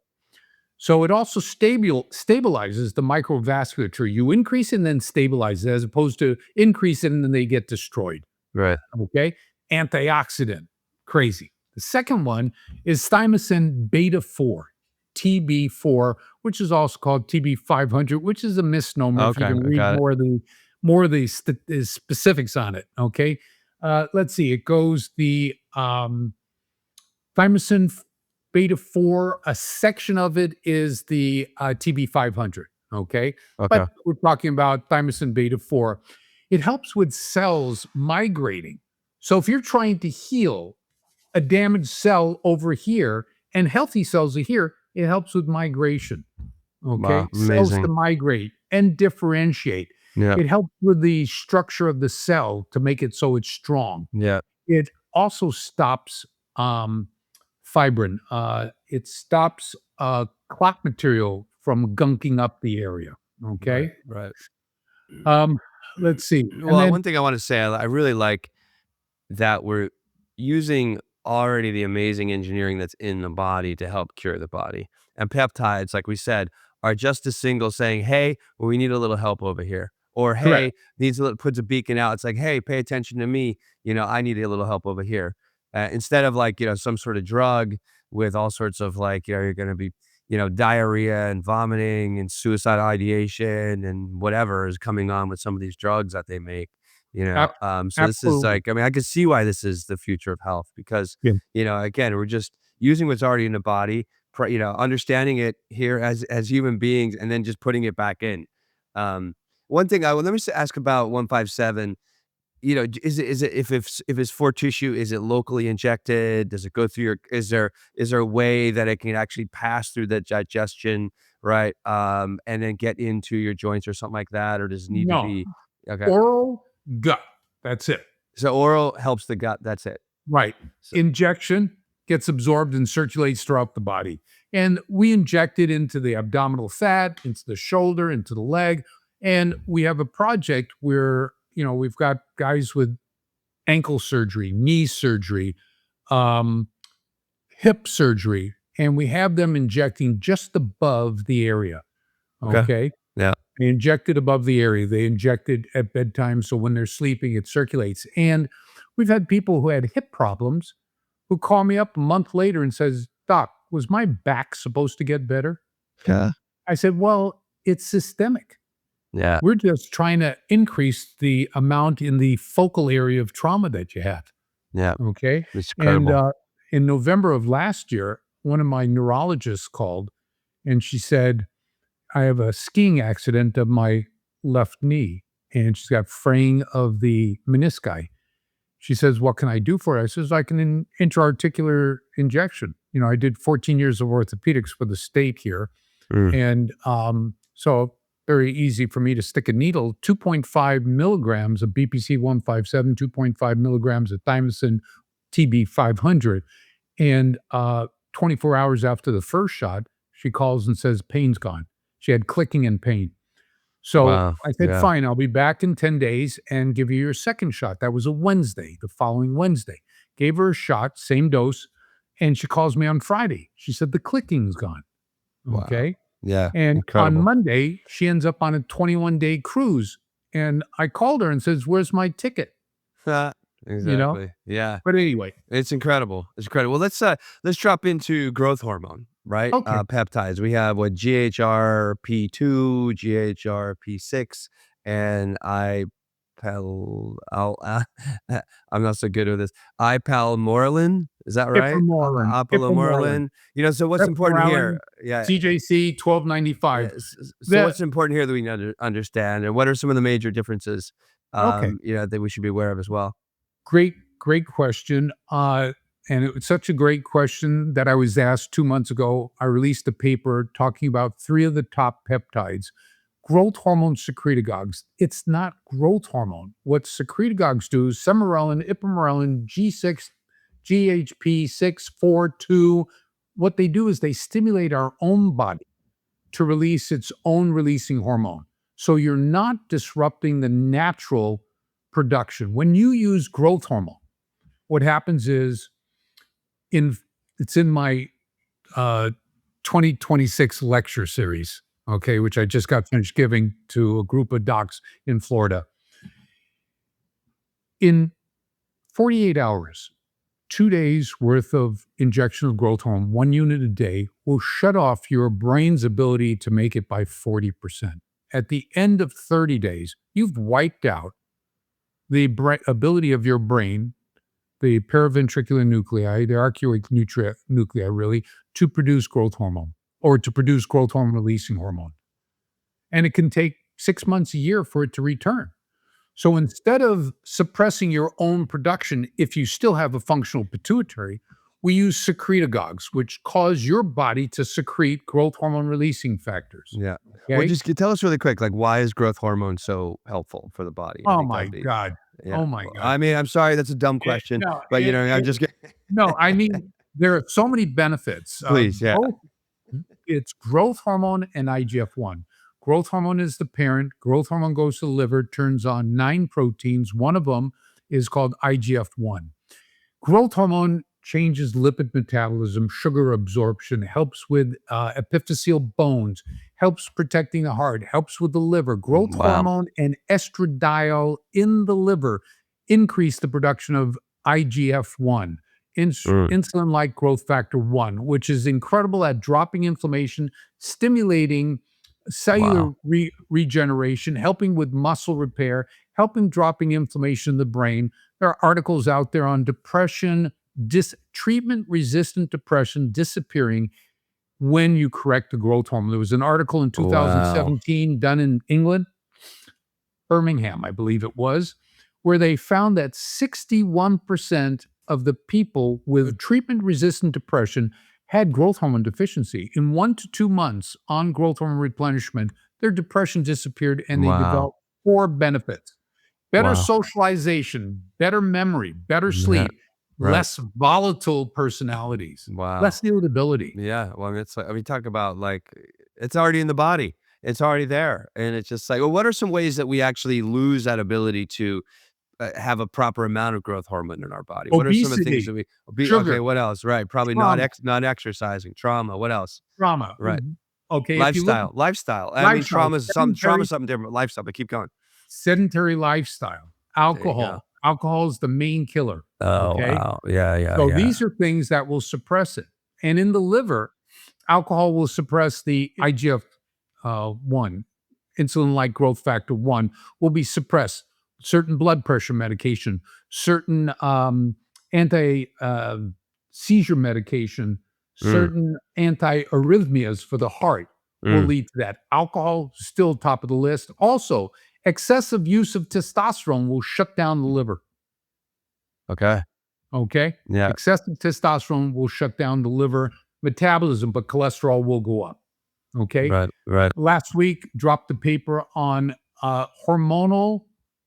So it also stabilizes the microvasculature. You increase and then stabilize it, as opposed to increase it and then they get destroyed. Right. Okay. Antioxidant. Crazy. The second one is thymosin beta 4, TB4, which is also called TB 500, which is a misnomer if you Okay, can I read got it. more of the specifics on it. Okay. Let's see. It goes the thymosin beta 4, a section of it is the TB 500. Okay. Okay. But we're talking about thymosin beta 4. It helps with cells migrating. So if you're trying to heal a damaged cell over here and healthy cells are here, it helps with migration. Okay. Wow, Cells to amazing. migrate and differentiate. Yeah. It helps with the structure of the cell to make it so it's strong. Yeah. It also stops fibrin. It stops clot material from gunking up the area. Okay. Right. Um, let's see. And Well, then one thing I want to say, I really like that we're using already the amazing engineering that's in the body to help cure the body. And peptides, like we said, are just a signal saying, "Hey, we need a little help over here," or Correct. hey, puts a beacon out. It's like, hey, pay attention to me. I need a little help over here. Instead of like, some sort of drug with all sorts of like, you're going to be, diarrhea and vomiting and suicide ideation and whatever is coming on with some of these drugs that they make. Ab- So this is Absolutely. like, I mean, I can see why this is the future of health because, Yeah. again, we're just using what's already in the body, understanding it here as human beings, and then just putting it back in. Um, One thing let me just ask about 157. Is it if it's for tissue, is it locally injected? Does it go through is there a way that it can actually pass through the digestion, right? And then get into your joints or something like that, or does it need to No, be okay? oral gut. That's it. So oral helps the gut. That's it. Right. So, Injection gets absorbed and circulates throughout the body. And we inject it into the abdominal fat, into the shoulder, into the leg. And we have a project where, we've got guys with ankle surgery, knee surgery, um, hip surgery, and we have them injecting just above the area. okay. Okay. Yeah. They inject it above the area. They inject it at bedtime. So when they're sleeping, it circulates. And we've had people who had hip problems who call me up a month later and says, "Doc, was my back supposed to get better?" Yeah. I said, "Well, it's systemic. Yeah. We're just trying to increase the amount in the focal area of trauma that you have." Yeah. Okay. It's And incredible. in November of last year, one of my neurologists called and she said, "I have a skiing accident of my left knee and she's got fraying of the menisci." She says, "What can I do for her?" I says, "I can intra-articular injection." I did 14 years of orthopedics for the state here. Mm. And so very easy for me to stick a needle, 2.5 milligrams of BPC 157, 2.5 milligrams of thymosin TB 500. And 24 hours after the first shot, she calls and says, "Pain's gone." She had clicking and pain. So Wow. I said, Yeah. "Fine, I'll be back in 10 days and give you your second shot." That was a Wednesday, the following Wednesday. Gave her a shot, same dose. And she calls me on Friday. She said, "The clicking's gone." Wow. Okay. Yeah. And on Incredible. Monday, she ends up on a 21-day cruise. And I called her and says, "Where's my ticket?" You know? Exactly. Yeah. But anyway, It's incredible. It's incredible. Well, let's drop into growth hormone, right? okay. Peptides. We have what GHRP2, GHRP6, and I'm not so good with this. Ipalmorelin. Is that right? Ipamorelin, ipamorelin, Ipalmorelin. So what's important ipamorelin, here? Yeah. CJC 1295. So The what's important here that we need to understand, and what are some of the major differences, Okay. that we should be aware of as well? Great question. And it was such a great question that I was asked 2 months ago. I released a paper talking about three of the top peptides. Growth hormone secretagogues. It's not growth hormone. What secretagogues do is semirelin, ipamorelin, G6, GHP 642. What they do is they stimulate our own body to release its own releasing hormone. So you're not disrupting the natural production. When you use growth hormone, what happens is in it's in my uh, 2026 lecture series, okay, which I just got finished giving to a group of docs in Florida. In 48 hours, 2 days worth of injection of growth hormone, 1 unit a day, will shut off your brain's ability to make it by 40%. At the end of 30 days, you've wiped out the ability of your brain, the paraventricular nuclei, the arcuate nuclei, really, to produce growth hormone or to produce growth hormone releasing hormone. And it can take 6 months, a year for it to return. So instead of suppressing your own production, if you still have a functional pituitary, we use secretagogues, which cause your body to secrete growth hormone releasing factors. Yeah. Well, Okay. just tell us really quick, like, why is growth hormone so helpful for the body? I Oh think that my would be, God. yeah. Oh my Well, God. I mean, I'm sorry, that's a dumb It, question, no, but it, I'm just kidding. no, I mean, there are so many benefits. Please, yeah. It's growth hormone and IGF-1. Growth hormone is the parent. Growth hormone goes to the liver, turns on 9 proteins. One of them is called IGF-1. Growth hormone changes lipid metabolism, sugar absorption, helps with epiphyseal bones, helps protecting the heart, helps with the liver. Growth Wow. hormone and estradiol in the liver increase the production of IGF-1, insulin-like growth factor 1, which is incredible at dropping inflammation, stimulating cellular Wow. regeneration, helping with muscle repair, helping dropping inflammation in the brain. There are articles out there on depression, treatment-resistant depression disappearing when you correct the growth hormone. There was an article in Wow. 2017 done in England, Birmingham, I believe it was, where they found that 61% of the people with treatment-resistant depression had growth hormone deficiency. In 1 to 2 months on growth hormone replenishment, their depression disappeared and they Wow. developed 4 benefits. Better Wow. socialization, better memory, better Yeah. sleep, Right. less volatile personalities, Wow. less irritability. Yeah. Well, I mean, it's like, I mean, talk about like, it's already in the body. It's already there. And it's just like, well, what are some ways that we actually lose that ability to have a proper amount of growth hormone in our body? What are some of the things Obesity, that okay, sugar, what else? Right. Probably trauma, not exercising, trauma. What else? trauma. Right. Okay, if you look at Lifestyle. I mean, lifestyle, trauma's something different, but lifestyle, but keep going. sedentary lifestyle, There you go. alcohol is the main killer. Oh, Okay. wow. Yeah. So these are things that will suppress it. And in the liver, alcohol will suppress the IGF-1, insulin-like growth factor 1 will be suppressed. Certain blood pressure medication, certain anti-seizure medication, certain anti-arrhythmias for the heart will lead to that. Alcohol, still top of the list. Also, excessive use of testosterone will shut down the liver. Okay. Okay? Yeah. Excessive testosterone will shut down the liver metabolism, but cholesterol will go up. Okay? Right. Last week, dropped the paper on hormonal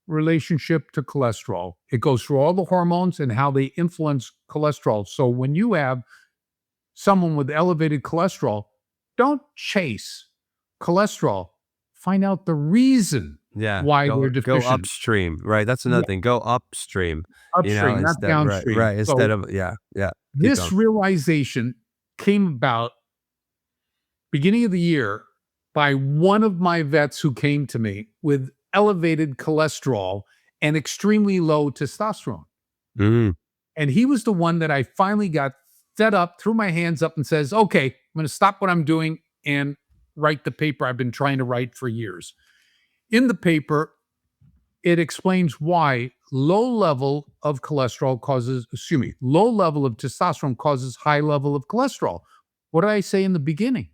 relationship to cholesterol. It goes through all the hormones and how they influence cholesterol. So when you have someone with elevated cholesterol, don't chase cholesterol. Find out the reason Yeah. why Go they're deficient. upstream. Right. That's another thing. Go upstream. Upstream, not instead, downstream. right. Instead So of, yeah. Keep this going. realization came about beginning of the year by one of my vets who came to me with elevated cholesterol and extremely low testosterone. Mm. And he was the one that I finally got fed up, threw my hands up and says, okay, I'm going to stop what I'm doing and write the paper I've been trying to write for years. In the paper, it explains why low level of testosterone causes high level of cholesterol. What did I say in the beginning?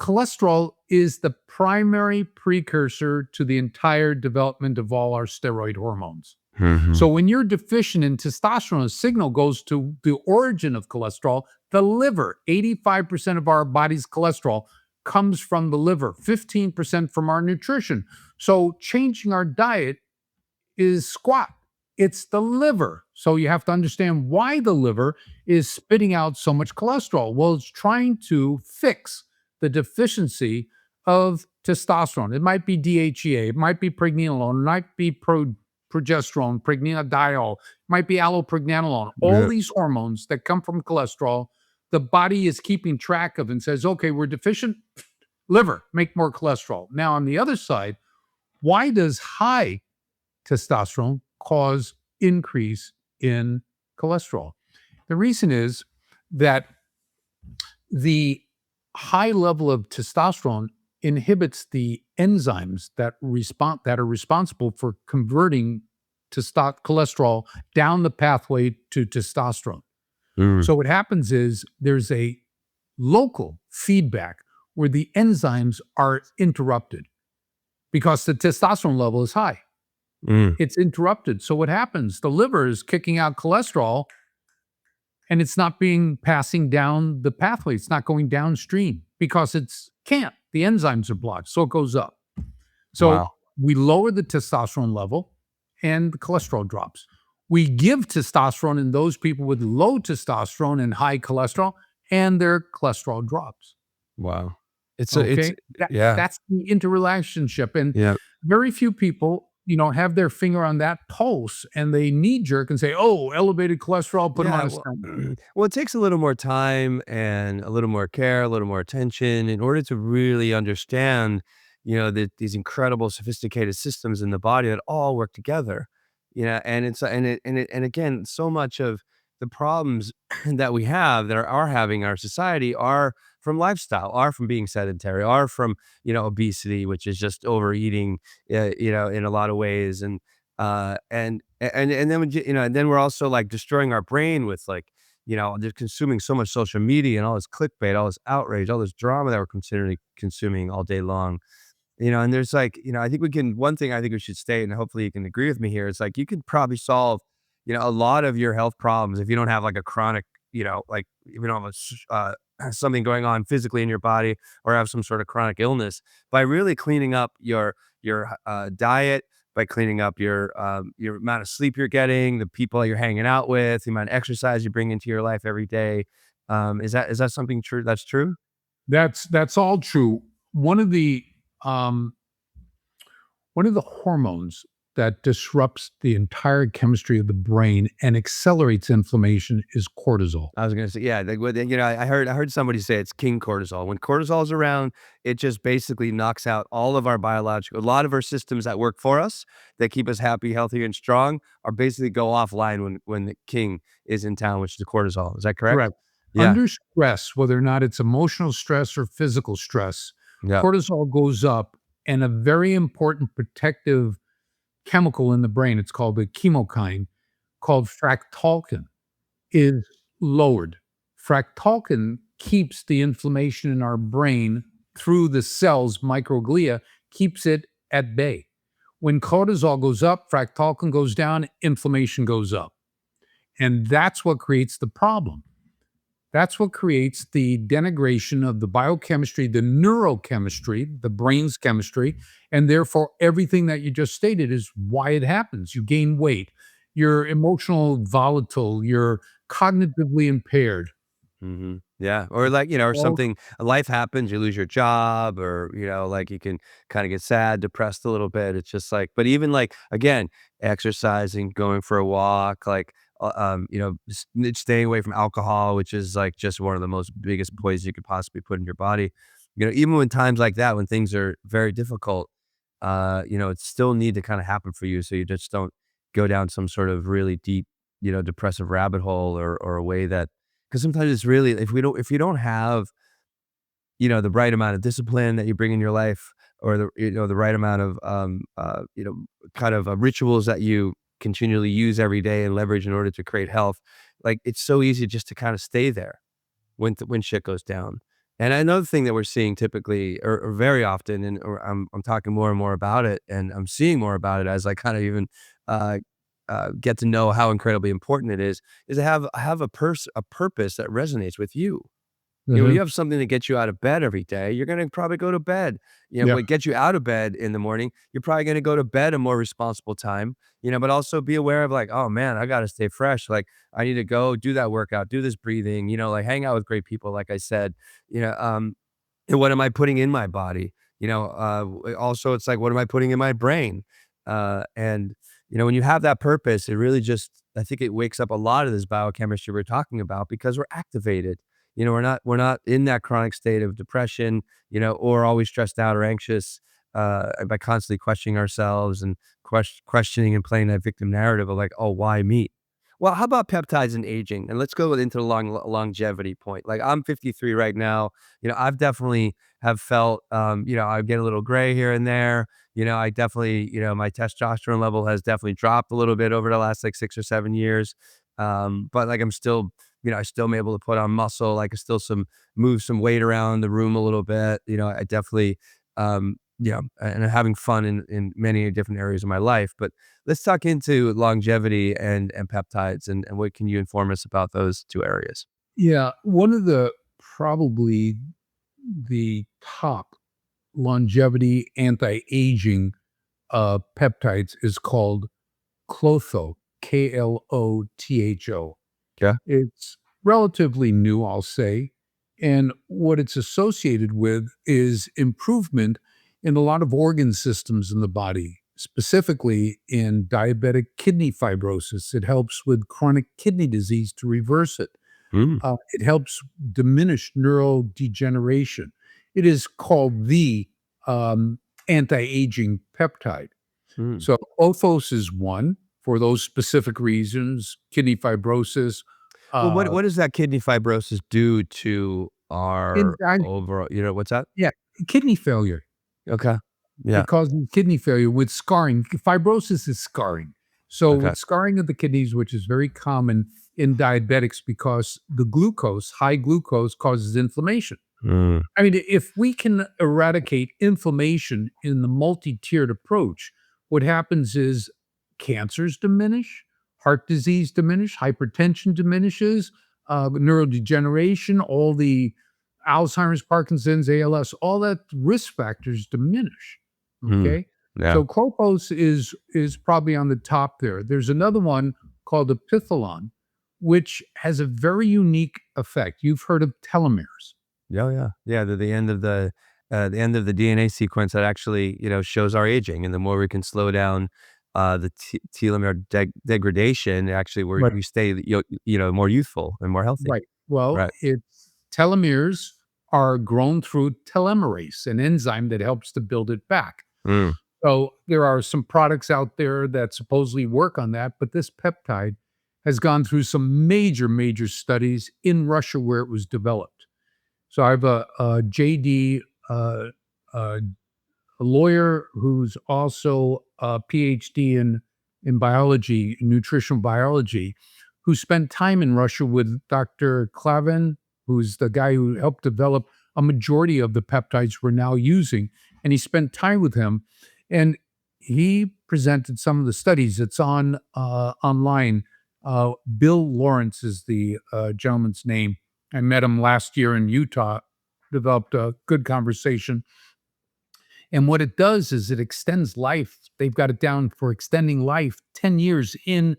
Cholesterol is the primary precursor to the entire development of all our steroid hormones. Mhm. So when you're deficient in testosterone, a signal goes to the origin of cholesterol, the liver. 85% of our body's cholesterol comes from the liver, 15% from our nutrition. So changing our diet is squat. It's the liver. So you have to understand why the liver is spitting out so much cholesterol. Well, it's trying to fix the deficiency of testosterone. It might be DHEA, it might be pregnenolone, it might be progesterone, pregnadiol, it might be allopregnanolone. All Yeah. these hormones that come from cholesterol, the body is keeping track of and says, okay, we're deficient, liver, make more cholesterol. Now, on the other side, why does high testosterone cause increase in cholesterol? The reason is that the high level of testosterone inhibits the enzymes that are responsible for converting cholesterol down the pathway to testosterone. Mm. So what happens is there's a local feedback where the enzymes are interrupted because the testosterone level is high. Mm. It's interrupted. So what happens? The liver is kicking out cholesterol and it's not passing down the pathway. It's not going downstream because it's can't. The enzymes are blocked. So it goes up. So Wow. we lower the testosterone level and the cholesterol drops. We give testosterone in those people with low testosterone and high cholesterol, and their cholesterol drops. Wow. Okay. Yeah. That's the interrelationship. And Yeah. very few people have their finger on that pulse and they knee jerk and say, "Oh, elevated cholesterol, put them on Yeah, a well, statin." well, it takes a little more time and a little more care, a little more attention in order to really understand, these incredible sophisticated systems in the body that all work together. And it's and again, so much of the problems that we have that are having in our society are from lifestyle, are from being sedentary, are from, obesity, which is just overeating, in a lot of ways. And then and then we're also like destroying our brain with like, just consuming so much social media and all this clickbait, all this outrage, all this drama that we're considering consuming all day long. And there's like, I think we can, one thing I think we should state, and hopefully you can agree with me here, is like you could probably solve, a lot of your health problems if you don't have like a chronic, like if you don't have something going on physically in your body or have some sort of chronic illness by really cleaning up your diet, by cleaning up your amount of sleep you're getting, the people you're hanging out with, the amount of exercise you bring into your life every day. Is that something true? That's true. That's all true. One of the um, one of the hormones that disrupts the entire chemistry of the brain and accelerates inflammation is cortisol. I was gonna say, yeah, like, I heard somebody say it's king cortisol. When cortisol is around, it just basically knocks out all of our biological, a lot of our systems that work for us, that keep us happy, healthy, and strong, are basically go offline when the king is in town, which is the cortisol. Is that correct? Correct. Yeah. Under stress, whether or not it's emotional stress or physical stress, Yeah. cortisol goes up, and a very important protective chemical in the brain, it's called the chemokine, called fractalkine, is lowered. Fractalkine keeps the inflammation in our brain through the cells, microglia, keeps it at bay. When cortisol goes up, fractalkine goes down, inflammation goes up. And that's what creates the problem. That's what creates the denigration of the biochemistry, the neurochemistry, the brain's chemistry, and therefore everything that you just stated is why it happens. You gain weight, you're emotional volatile, you're cognitively impaired. Yeah, or like, or Well, something, life happens, you lose your job, or, like you can kind of get sad, depressed a little bit. It's just like, but even like, again, exercising, going for a walk, like, staying away from alcohol, which is like just one of the most biggest poisons you could possibly put in your body. Even when times like that, when things are very difficult, it still need to kind of happen for you. So you just don't go down some sort of really deep, depressive rabbit hole, or a way that, because sometimes it's really, if you don't have, the right amount of discipline that you bring in your life, or the right amount of, kind of, rituals that you continually use every day and leverage in order to create health, like, it's so easy just to kind of stay there when shit goes down. And another thing that we're seeing typically, or very often, and or I'm talking more and more about it, and I'm seeing more about it as I kind of even, uh, get to know how incredibly important it is to have a purpose that resonates with you. When mhm, you have something to get you out of bed every day, you're gonna probably go to bed. yeah, What gets you out of bed in the morning, you're probably gonna go to bed a more responsible time, but also be aware of like, "Oh, man, I gotta stay fresh. Like, I need to go do that workout, do this breathing, like, hang out with great people," like I said. You know, um, and what am I putting in my body? Also, it's like, what am I putting in my brain? And, when you have that purpose, it really just, I think it wakes up a lot of this biochemistry we're talking about, because we're activated. We're not in that chronic state of depression, or always stressed out or anxious, by constantly questioning ourselves and questioning and playing that victim narrative of like, oh, why me? Well, how about peptides and aging? And let's go into the longevity point. Like, I'm 53 right now. I've definitely have felt, I get a little gray here and there. I definitely, my testosterone level has definitely dropped a little bit over the last like 6 or 7 years. But like, I'm still, I still am able to put on muscle. Like, I still move some weight around the room a little bit. I definitely, and I'm having fun in many different areas of my life. But let's talk into longevity and peptides, and what can you inform us about those two areas? yeah. One of the probably the top longevity anti-aging peptides is called Clotho, Klotho. Yeah. It's relatively new, I'll say. And what it's associated with is improvement in a lot of organ systems in the body. specifically in diabetic kidney fibrosis. It helps with chronic kidney disease to reverse it. Mm, It helps diminish neurodegeneration. It is called the anti-aging peptide. mm. So Othos is one for those specific reasons, kidney fibrosis. Well, what Uh, what does that kidney fibrosis do to in our I overall, what's that? Yeah, kidney failure. Okay. Yeah. It causes kidney failure with scarring. Fibrosis is scarring. So Okay. with scarring of the kidneys, which is very common in diabetics because the glucose, high glucose causes inflammation. Mm, I mean, if we can eradicate inflammation in the multi-tiered approach, what happens is cancers diminish, heart disease diminish, hypertension diminishes, neurodegeneration, all the Alzheimer's, Parkinson's, ALS, all that risk factors diminish. mm. Okay, Yeah. so Clopos is probably on the top there. There's another one called epithalon, which has a very unique effect. You've heard of telomeres. Yeah, yeah. Yeah, the end of the DNA sequence that actually, shows our aging, and the more we can slow down, the telomere degradation, actually we stay, more youthful and more healthy. Right. Well, Right. it's telomeres are grown through telomerase, an enzyme that helps to build it back. Mm, So there are some products out there that supposedly work on that, but this peptide has gone through some major, major studies in Russia where it was developed. So I have a JD, uh, a lawyer who's also a PhD in biology, nutritional biology, who spent time in Russia with Dr. Klavin, who's the guy who helped develop a majority of the peptides we're now using. And he spent time with him, and he presented some of the studies. It's on online. Bill Lawrence is the gentleman's name. I met him last year in Utah. Developed a good conversation, and what it does is it extends life. They've got it down for extending life 10 years in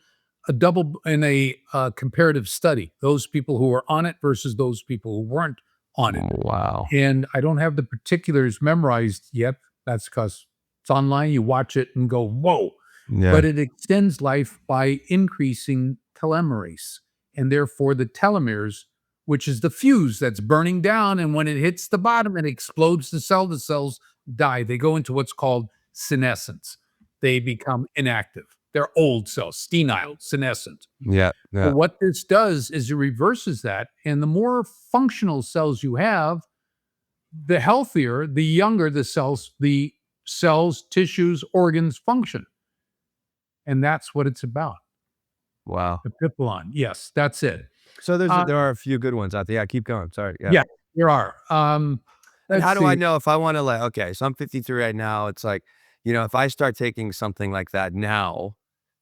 a comparative study. Those people who are on it versus those people who weren't on it. wow. And I don't have the particulars memorized yet. That's because it's online. You watch it and go, whoa. Yeah. But it extends life by increasing telomerase. And therefore, the telomeres, which is the fuse that's burning down. And when it hits the bottom, it explodes the cells die. They go into what's called senescence. They become inactive. They're old cells, senile, senescent. Yeah. But Yeah. what this does is it reverses that. And the more functional cells you have, the healthier, the younger the cells, tissues, organs function. And that's what it's about. Wow. The Pipilon. Yes, that's it. So Uh, there are a few good ones out there. Yeah, keep going. Sorry. Yeah. yeah, there are. And Let's how do I see. know if I want to, like, okay, so I'm 53 right now. It's like, if I start taking something like that now,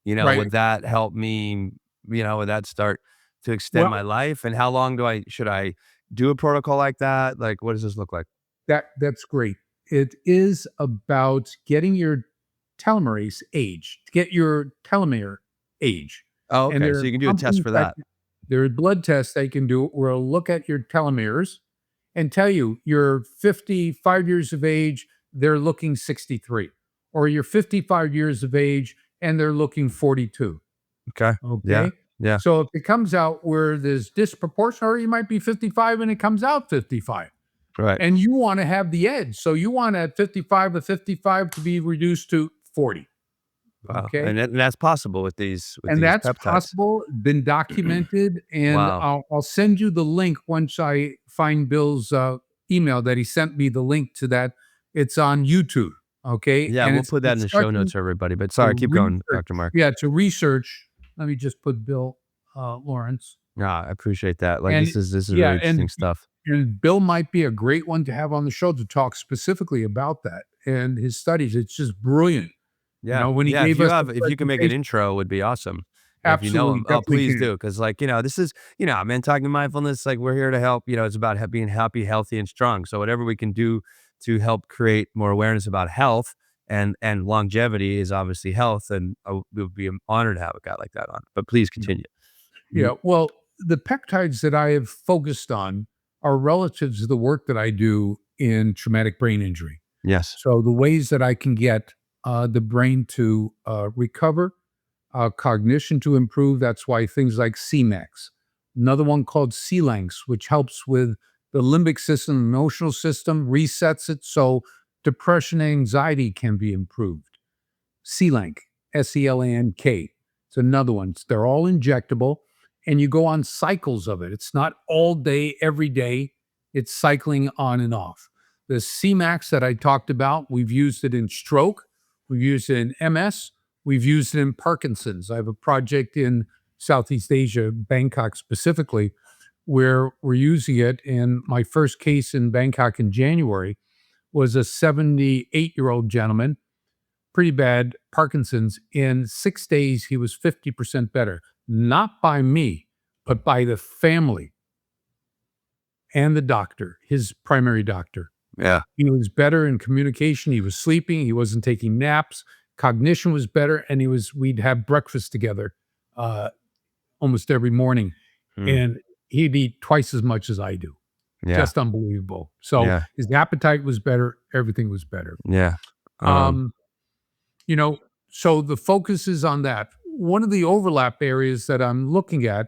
Right. would that help me, would that start to extend Well, my life? And how long should I do a protocol like that? Like, what does this look like? that's great. It is about getting your telomerase age, get your telomere age. Oh, And okay. there So are you can do a test companies for that that. there are blood tests they can do where it'll look at your telomeres and tell you you're 55 years of age, they're looking 63. Or you're 55 years of age and they're looking 42. Okay. Yeah. Okay. Yeah. So if it comes out where there's disproportion, or you might be 55 and it comes out 55, Right. and you want to have the edge. So you want at 55 of 55 to be reduced to 40. Wow. Okay. And that's possible with these And that's peptides. possible, been documented. And Wow. I'll send you the link once I find Bill's email that he sent me the link to that. It's on YouTube. Okay. Yeah, And we'll it's a put that in the show notes discussion for everybody. But to sorry, keep going, research. Dr. Mark. Yeah, to research. Let me just put Bill Lawrence. Ah, I appreciate that. Like, And this is really yeah, interesting stuff. and Bill might be a great one to have on the show to talk specifically about that and his studies. It's just brilliant. Yeah. When he Yeah, gave us the if you can make an presentation, intro, it would be awesome. And if you know absolutely, him, oh, definitely please can. do. Because, like, this is, man, talking mindfulness, like, we're here to help. It's about being happy, healthy, and strong. So whatever we can do to help create more awareness about health and longevity is obviously health. And it would be an honor to have a guy like that on. But please continue. Mhm. Yeah, well, the peptides that I have focused on are relative to the work that I do in traumatic brain injury. Yes. So the ways that I can get the brain to recover, cognition to improve. That's why things like CMAX. Another one called C-Lanx, which helps with the limbic system, emotional system, resets it so depression and anxiety can be improved. C-Lank, SELANK. It's another one. They're all injectable, and you go on cycles of it. It's not all day, every day. It's cycling on and off. The C-Max that I talked about, we've used it in stroke. We've used it in MS. We've used it in Parkinson's. I have a project in Southeast Asia, Bangkok specifically, where we're using it. And my first case in Bangkok in January was a 78-year-old gentleman, pretty bad Parkinson's. In 6 days, he was 50% better, not by me, but by the family and the doctor, his primary doctor. Yeah. He was better in communication. He was sleeping. He wasn't taking naps. Cognition was better. And we'd have breakfast together almost every morning. And he'd eat twice as much as I do. Yeah. Just unbelievable. So his appetite was better. Everything was better. Yeah. So the focus is on that. One of the overlap areas that I'm looking at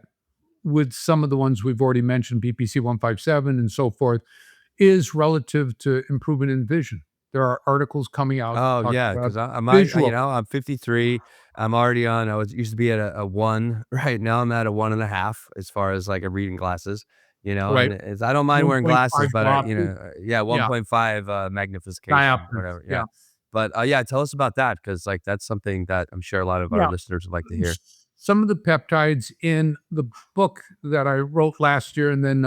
with some of the ones we've already mentioned, BPC 157 and so forth, is relative to improvement in vision. There are articles coming out. Oh yeah, because I'm 53. I'm already on. Used to be at a 1. Right now I'm at a 1.5 as far as like a reading glasses. Right. And I don't mind wearing glasses, but 1.5 magnification, Diopters, whatever. yeah. But tell us about that, because like that's something that I'm sure a lot of our listeners would like to hear. Some of the peptides in the book that I wrote last year, and then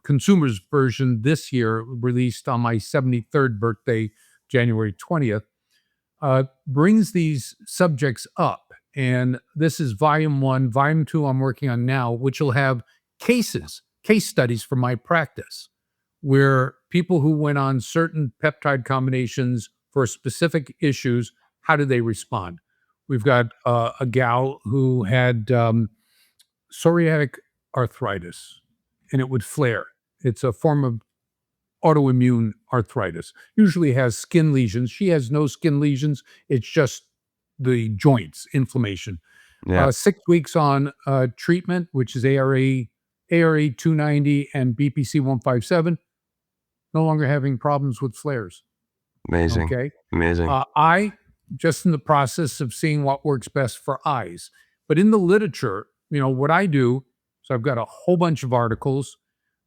consumer's version this year, released on my 73rd birthday, January 20th, brings these subjects up. And this is volume 1. Volume 2 I'm working on now, which will have case studies from my practice, where people who went on certain peptide combinations for specific issues, how did they respond? We've got a gal who had psoriatic arthritis, and it would flare. It's a form of autoimmune arthritis. Usually has skin lesions. She has no skin lesions. It's just the joints, inflammation. 6 weeks on treatment, which is ARA 290 and BPC 157, no longer having problems with flares. Amazing. Okay. Amazing. I just in the process of seeing what works best for eyes. But in the literature, what I do, so I've got a whole bunch of articles,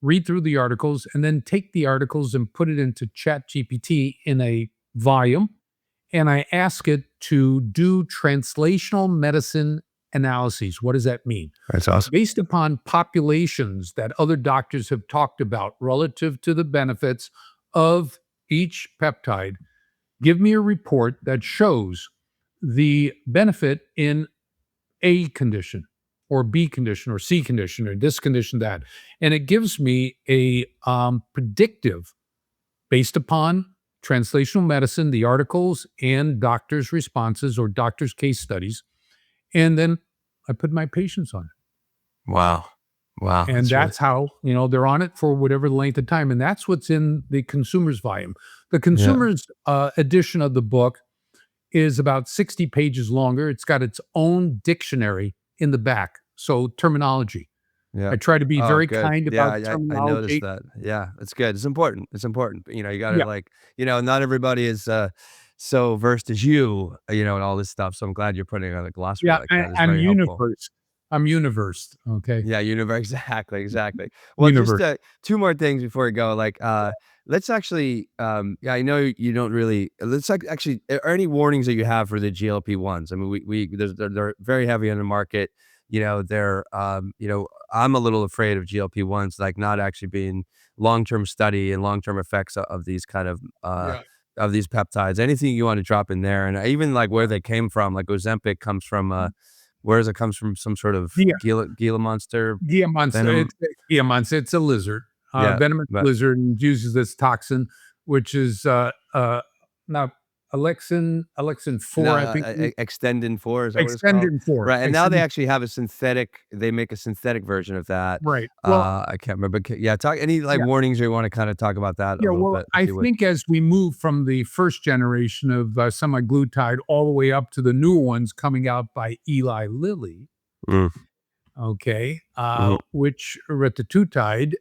read through the articles, and then take the articles and put it into ChatGPT in a volume. And I ask it to do translational medicine analyses. What does that mean? That's awesome. Based upon populations that other doctors have talked about relative to the benefits of each peptide, give me a report that shows the benefit in A condition or B condition or C condition or this condition, that. And it gives me a predictive based upon translational medicine, the articles and doctors' responses or doctors' case studies. And then I put my patients on it. Wow. And that's how, they're on it for whatever length of time. And that's what's in the consumer's volume. The consumer's edition of the book is about 60 pages longer. It's got its own dictionary in the back. So terminology. Yeah. I try to be very kind about terminology. I noticed that. Yeah, it's good. It's important. It's important. You got to not everybody is so versed as you, and all this stuff. So I'm glad you're putting on a glossary like that. It's very helpful. I'm universe. Okay. Yeah, universe. Exactly. Well, just 2 more things before we go. Like, let's actually, I know you don't really. Let's actually. Are any warnings that you have for the GLP-1s? I mean, they're very heavy on the market. They're, I'm a little afraid of GLP-1s, like not actually being long-term study and long-term effects of these kind of of these peptides. Anything you want to drop in there, and even like where they came from. Like Ozempic comes from. Whereas it comes from some sort of Gila monster. Gila monster. It's a lizard, venomous lizard, and uses this toxin, which is now Alexin 4, No, I think. Extendin 4, is that what it's called? Extendin 4. Right, and now they actually have a synthetic they make a synthetic version of that. Right. Well, I can't remember, yeah, talk any, like, yeah. warnings, or you wanna kinda talk about that a Yeah, little well, bit, if I you would? think as we move from the first generation of semaglutide all the way up to the newer ones coming out by Eli Lilly, Mm, okay, mhm, which retatrutide,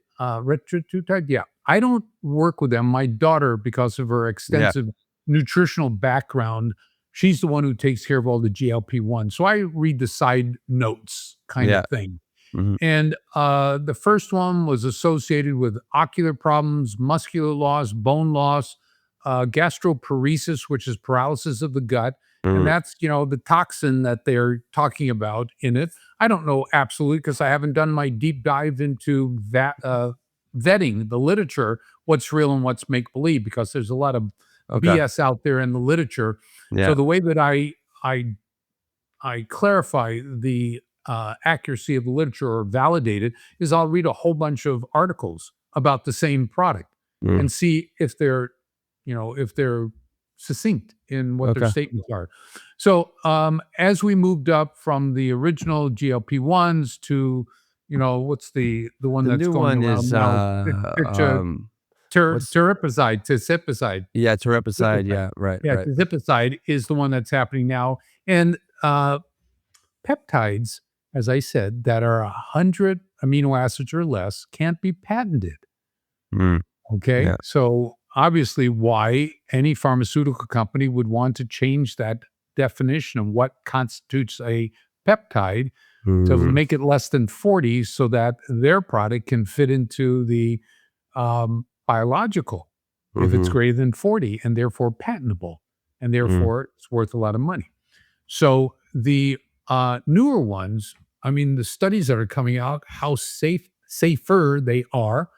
yeah. I don't work with them. My daughter, because of her yeah, extensive nutritional background, she's the one who takes care of all the GLP-1. So I read the side notes kind yeah, of thing. mhm, And the first one was associated with ocular problems, muscular loss, bone loss, gastroparesis, which is paralysis of the gut. And mhm, that's, the toxin that they're talking about in it. I don't know absolutely because I haven't done my deep dive into that vetting the literature, what's real and what's make believe, because there's a lot of okay, BS out there in the literature. So yeah, the way that I clarify the accuracy of the literature or validate it is I'll read a whole bunch of articles about the same product mm, and see if they're succinct in what their okay. statements are. So as we moved up from the original GLP-1s to, what's the one The that's new going one around is, now? what's Tirzepatide. yeah, Tiripicide, Tirzepatide. yeah, right, Yeah, right. tirzepatide is the one that's happening now, and peptides, as I said, that are 100 amino acids or less can't be patented. Mm, Okay. yeah, So, obviously, why any pharmaceutical company would want to change that definition of what constitutes a peptide to mm, make it less than 40 so that their product can fit into the biological if it's mhm, greater than 40 and therefore patentable and mm, therefore it's worth a lot of money. So the newer ones, I mean, the studies that are coming out, how safer they are.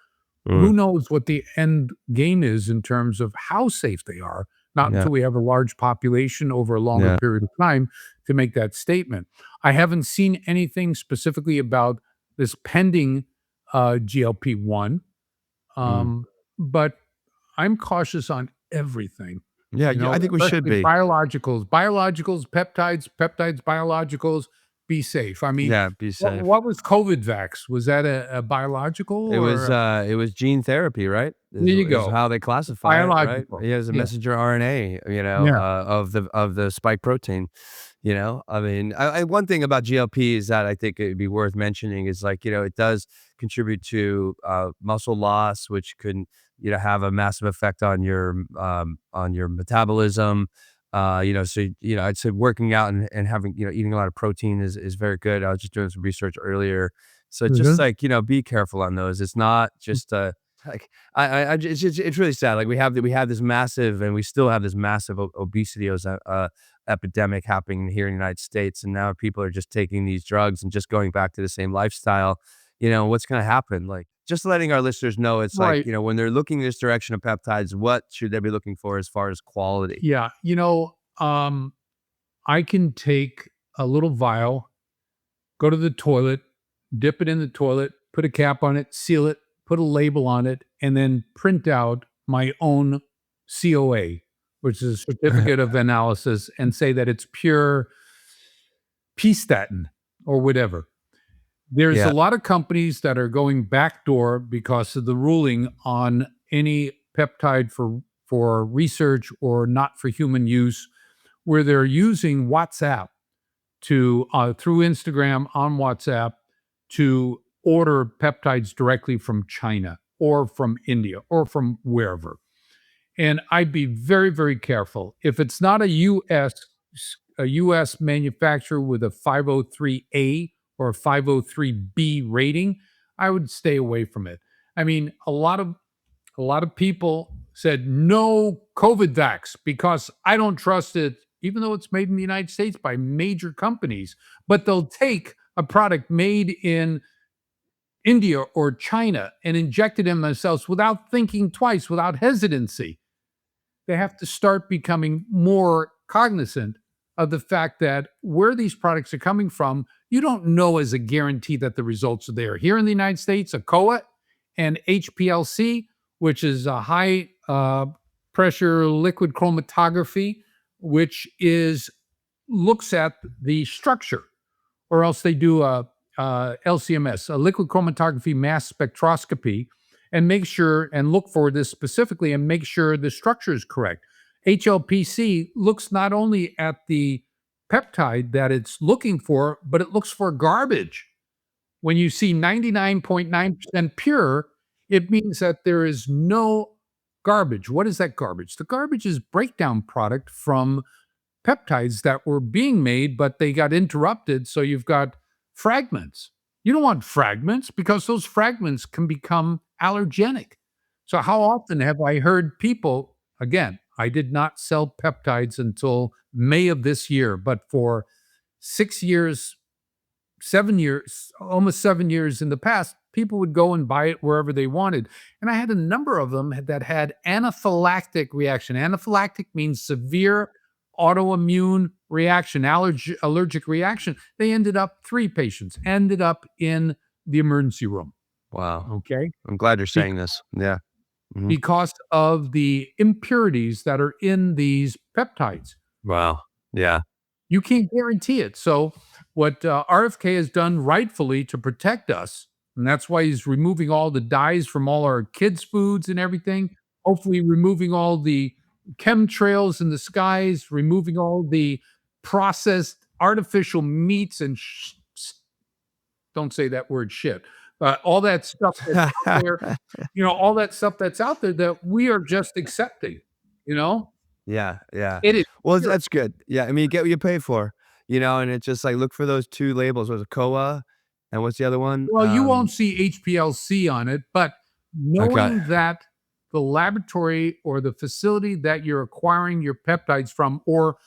mm, Who knows what the end game is in terms of how safe they are? Not yeah, until we have a large population over a longer yeah, period of time to make that statement. I haven't seen anything specifically about this pending GLP-1, mm. um, but I'm cautious on everything. Yeah, yeah, I think we should Especially be. biologicals, peptides, biologicals, be safe. I mean, Yeah, be what safe. what was COVID vax? Was that a biological or It was gene therapy, right? there you Is go, how they classify it, right? biological. Yeah, as a Yeah, messenger RNA, yeah, of the spike protein. I mean, one thing about GLP is that I think it'd be worth mentioning is, like, it does contribute to muscle loss, which can, have a massive effect on your metabolism. So, I'd say working out and having, eating a lot of protein is very good. I was just doing some research earlier. So just, mhm, like, be careful on those. It's not just like it's really sad. Like, we have this massive, and we still have this massive obesity epidemic happening here in the United States, and now people are just taking these drugs and just going back to the same lifestyle. What's going to happen? Like, just letting our listeners know, it's like, right. when they're looking this direction of peptides, what should they be looking for as far as quality? Yeah, I can take a little vial, go to the toilet, dip it in the toilet, put a cap on it, seal it, put a label on it, and then print out my own COA, which is a certificate of analysis, and say that it's pure P statin or whatever. There's a Yeah. lot of companies that are going backdoor because of the ruling on any peptide for research or not for human use, where they're using WhatsApp to through Instagram on WhatsApp to order peptides directly from China or from India or from wherever. And I'd be very, very careful. If it's not a US manufacturer with a 503A or a 503B rating, I would stay away from it. I mean, a lot of people said no COVID vax because I don't trust it, even though it's made in the United States by major companies. But they'll take a product made in India or China and inject it in themselves without thinking twice, without hesitancy. They have to start becoming more cognizant of the fact that where these products are coming from, you don't know as a guarantee that the results are there. Here in the United States, ACOA and HPLC, which is a high pressure liquid chromatography, which looks at the structure, or else they do a LCMS, a liquid chromatography mass spectroscopy, and make sure and look for this specifically and make sure the structure is correct. HLPC looks not only at the peptide that it's looking for, but it looks for garbage. When you see 99.9% pure, it means that there is no garbage. What is that garbage? The garbage is breakdown product from peptides that were being made, but they got interrupted. So you've got fragments. You don't want fragments because those fragments can become allergenic. So, how often have I heard people, again, I did not sell peptides until May of this year, but for 6 years, 7 years, almost 7 years in the past, people would go and buy it wherever they wanted. And I had a number of them that had anaphylactic reaction. Anaphylactic means severe autoimmune reaction, allergic reaction. They ended up, 3 patients ended up in the emergency room. Wow. Okay. I'm glad you're saying this. Yeah. Mhm. Because of the impurities that are in these peptides. Wow. Yeah. You can't guarantee it. So, what RFK has done rightfully to protect us, and that's why he's removing all the dyes from all our kids' foods and everything, hopefully, removing all the chemtrails in the skies, removing all the processed artificial meats and don't say that word shit. All that stuff that's out there, all that stuff that's out there that we are just accepting, you know? Yeah, yeah. It is Well, pure. that's good. Yeah, I mean, you get what you pay for, and it's just like, look for those 2 labels. Was it COA, and what's the other one? Well, you won't see HPLC on it, but Okay. knowing that the laboratory or the facility that you're acquiring your peptides from, or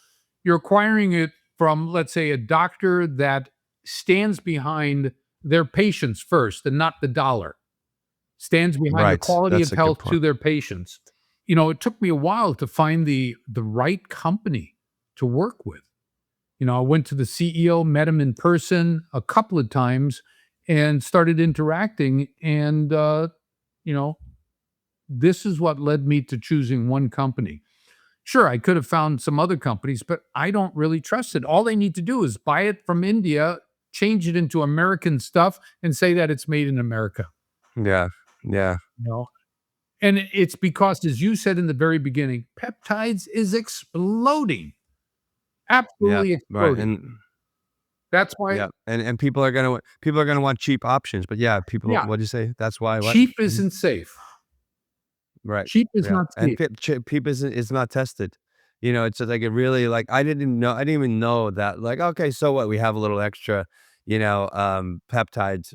you're acquiring it from, let's say, a doctor that stands behind their patients first and not the dollar, stands behind the Right, quality of that's a good health point. to their patients. It took me a while to find the right company to work with. I went to the CEO, met him in person a couple of times, and started interacting. And this is what led me to choosing one company. Sure, I could have found some other companies, but I don't really trust it. All they need to do is buy it from India, change it into American stuff, and say that it's made in America. Yeah, yeah, You know? And it's because, as you said in the very beginning, peptides is exploding, yeah, absolutely right, exploding. and That's why, yeah, and people are gonna want cheap options, but yeah, people yeah, what'd you say? That's why what? cheap Mhm. isn't safe. Right, Cheap is yeah, not and safe. peep is not tested. It's just like, it really, like, I didn't even know that, like, okay, so what? We have a little extra, peptides,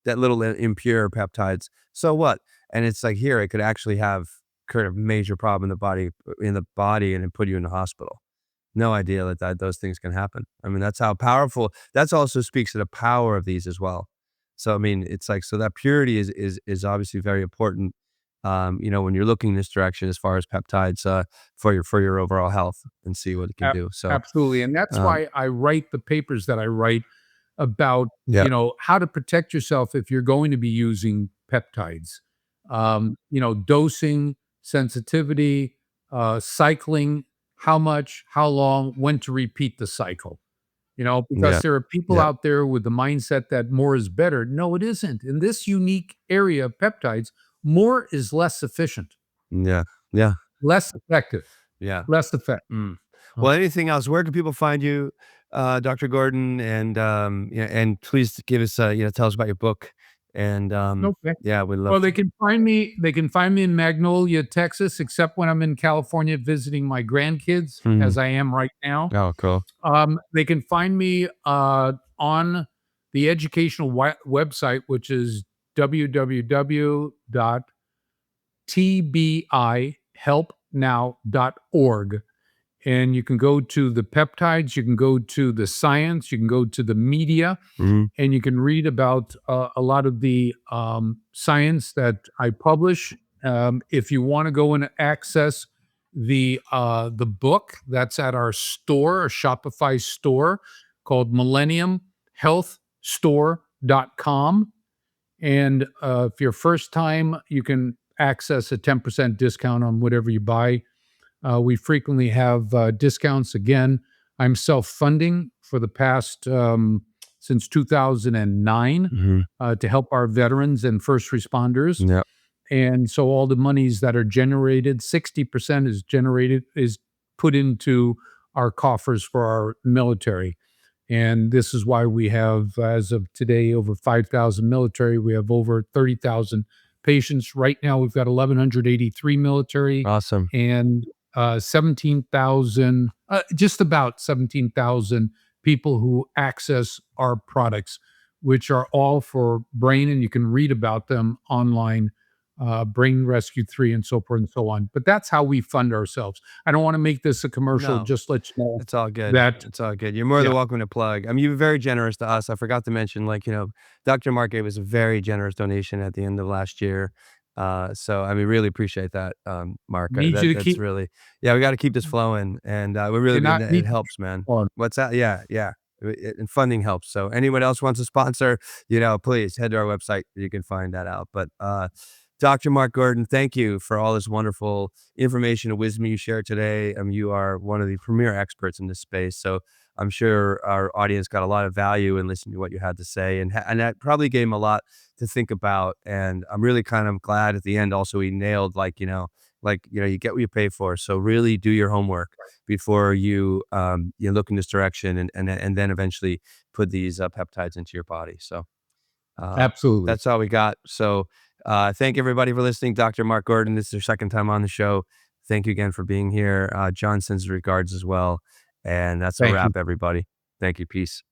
that little impure peptides. So what? And it's like, here, it could actually have kind of major problem in the body, and then put you in the hospital. No idea that those things can happen. I mean, that's how powerful. That's also speaks to the power of these as well. So I mean, it's like, so that purity is obviously very important. When you're looking this direction as far as peptides, for your overall health, and see what it can Ab do. So, Absolutely, and that's um, why I write the papers that I write about, yeah, how to protect yourself if you're going to be using peptides. Dosing, sensitivity, cycling, how much, how long, when to repeat the cycle. Because yeah, there are people yeah, out there with the mindset that more is better. No, it isn't. In this unique area of peptides, more is less efficient, yeah, yeah, less effective, yeah. less effective. Mm. Well, anything else? Where can people find you, Dr. Gordon? And please give us, tell us about your book. And Okay. yeah, we'd love Well, they to. can find me in Magnolia, Texas, except when I'm in California visiting my grandkids, Mhm. as I am right now. Oh, cool. They can find me on the educational website, which is www.tbihelpnow.org. And you can go to the peptides, you can go to the science, you can go to the media, Mhm. and you can read about a lot of the science that I publish. If you want to go and access the book, that's at our store, a Shopify store called millenniumhealthstore.com. And if you're first time, you can access a 10% discount on whatever you buy. We frequently have discounts. Again, I'm self-funding for the past since 2009 to help our veterans and first responders. Yep. And so all the monies that are generated, 60% is put into our coffers for our military. And this is why we have, as of today, over 5,000 military. We have over 30,000 patients. Right now, we've got 1,183 military Awesome. and 17,000, just about 17,000 people who access our products, which are all for brain, and you can read about them online, Brain Rescue 3 and so forth and so on. But that's how we fund ourselves. I don't want to make this a commercial, No. just let you know. It's all good. That It's all good. You're more than Yeah. welcome to plug. I mean, you were very generous to us. I forgot to mention, like, Dr. Mark gave us a very generous donation at the end of last year. So I mean, really appreciate that, Mark. Need you to That's keep really, yeah, we got to keep this flowing, and we really, cannot it need helps, man. on. What's that? Yeah, yeah. And funding helps. So anyone else wants to sponsor, please head to our website. You can find that out. But Dr. Mark Gordon, thank you for all this wonderful information and wisdom you shared today. You are one of the premier experts in this space. So I'm sure our audience got a lot of value in listening to what you had to say, and that probably gave them a lot to think about. And I'm really kind of glad at the end also he nailed, like, you get what you pay for. So really do your homework before you look in this direction, and then eventually put these peptides into your body. So Absolutely. that's all we got. So thank everybody for listening. Dr. Mark Gordon, this is your second time on the show. Thank you again for being here. John sends regards as well. And that's a Thank you. wrap, everybody. Thank you. Peace.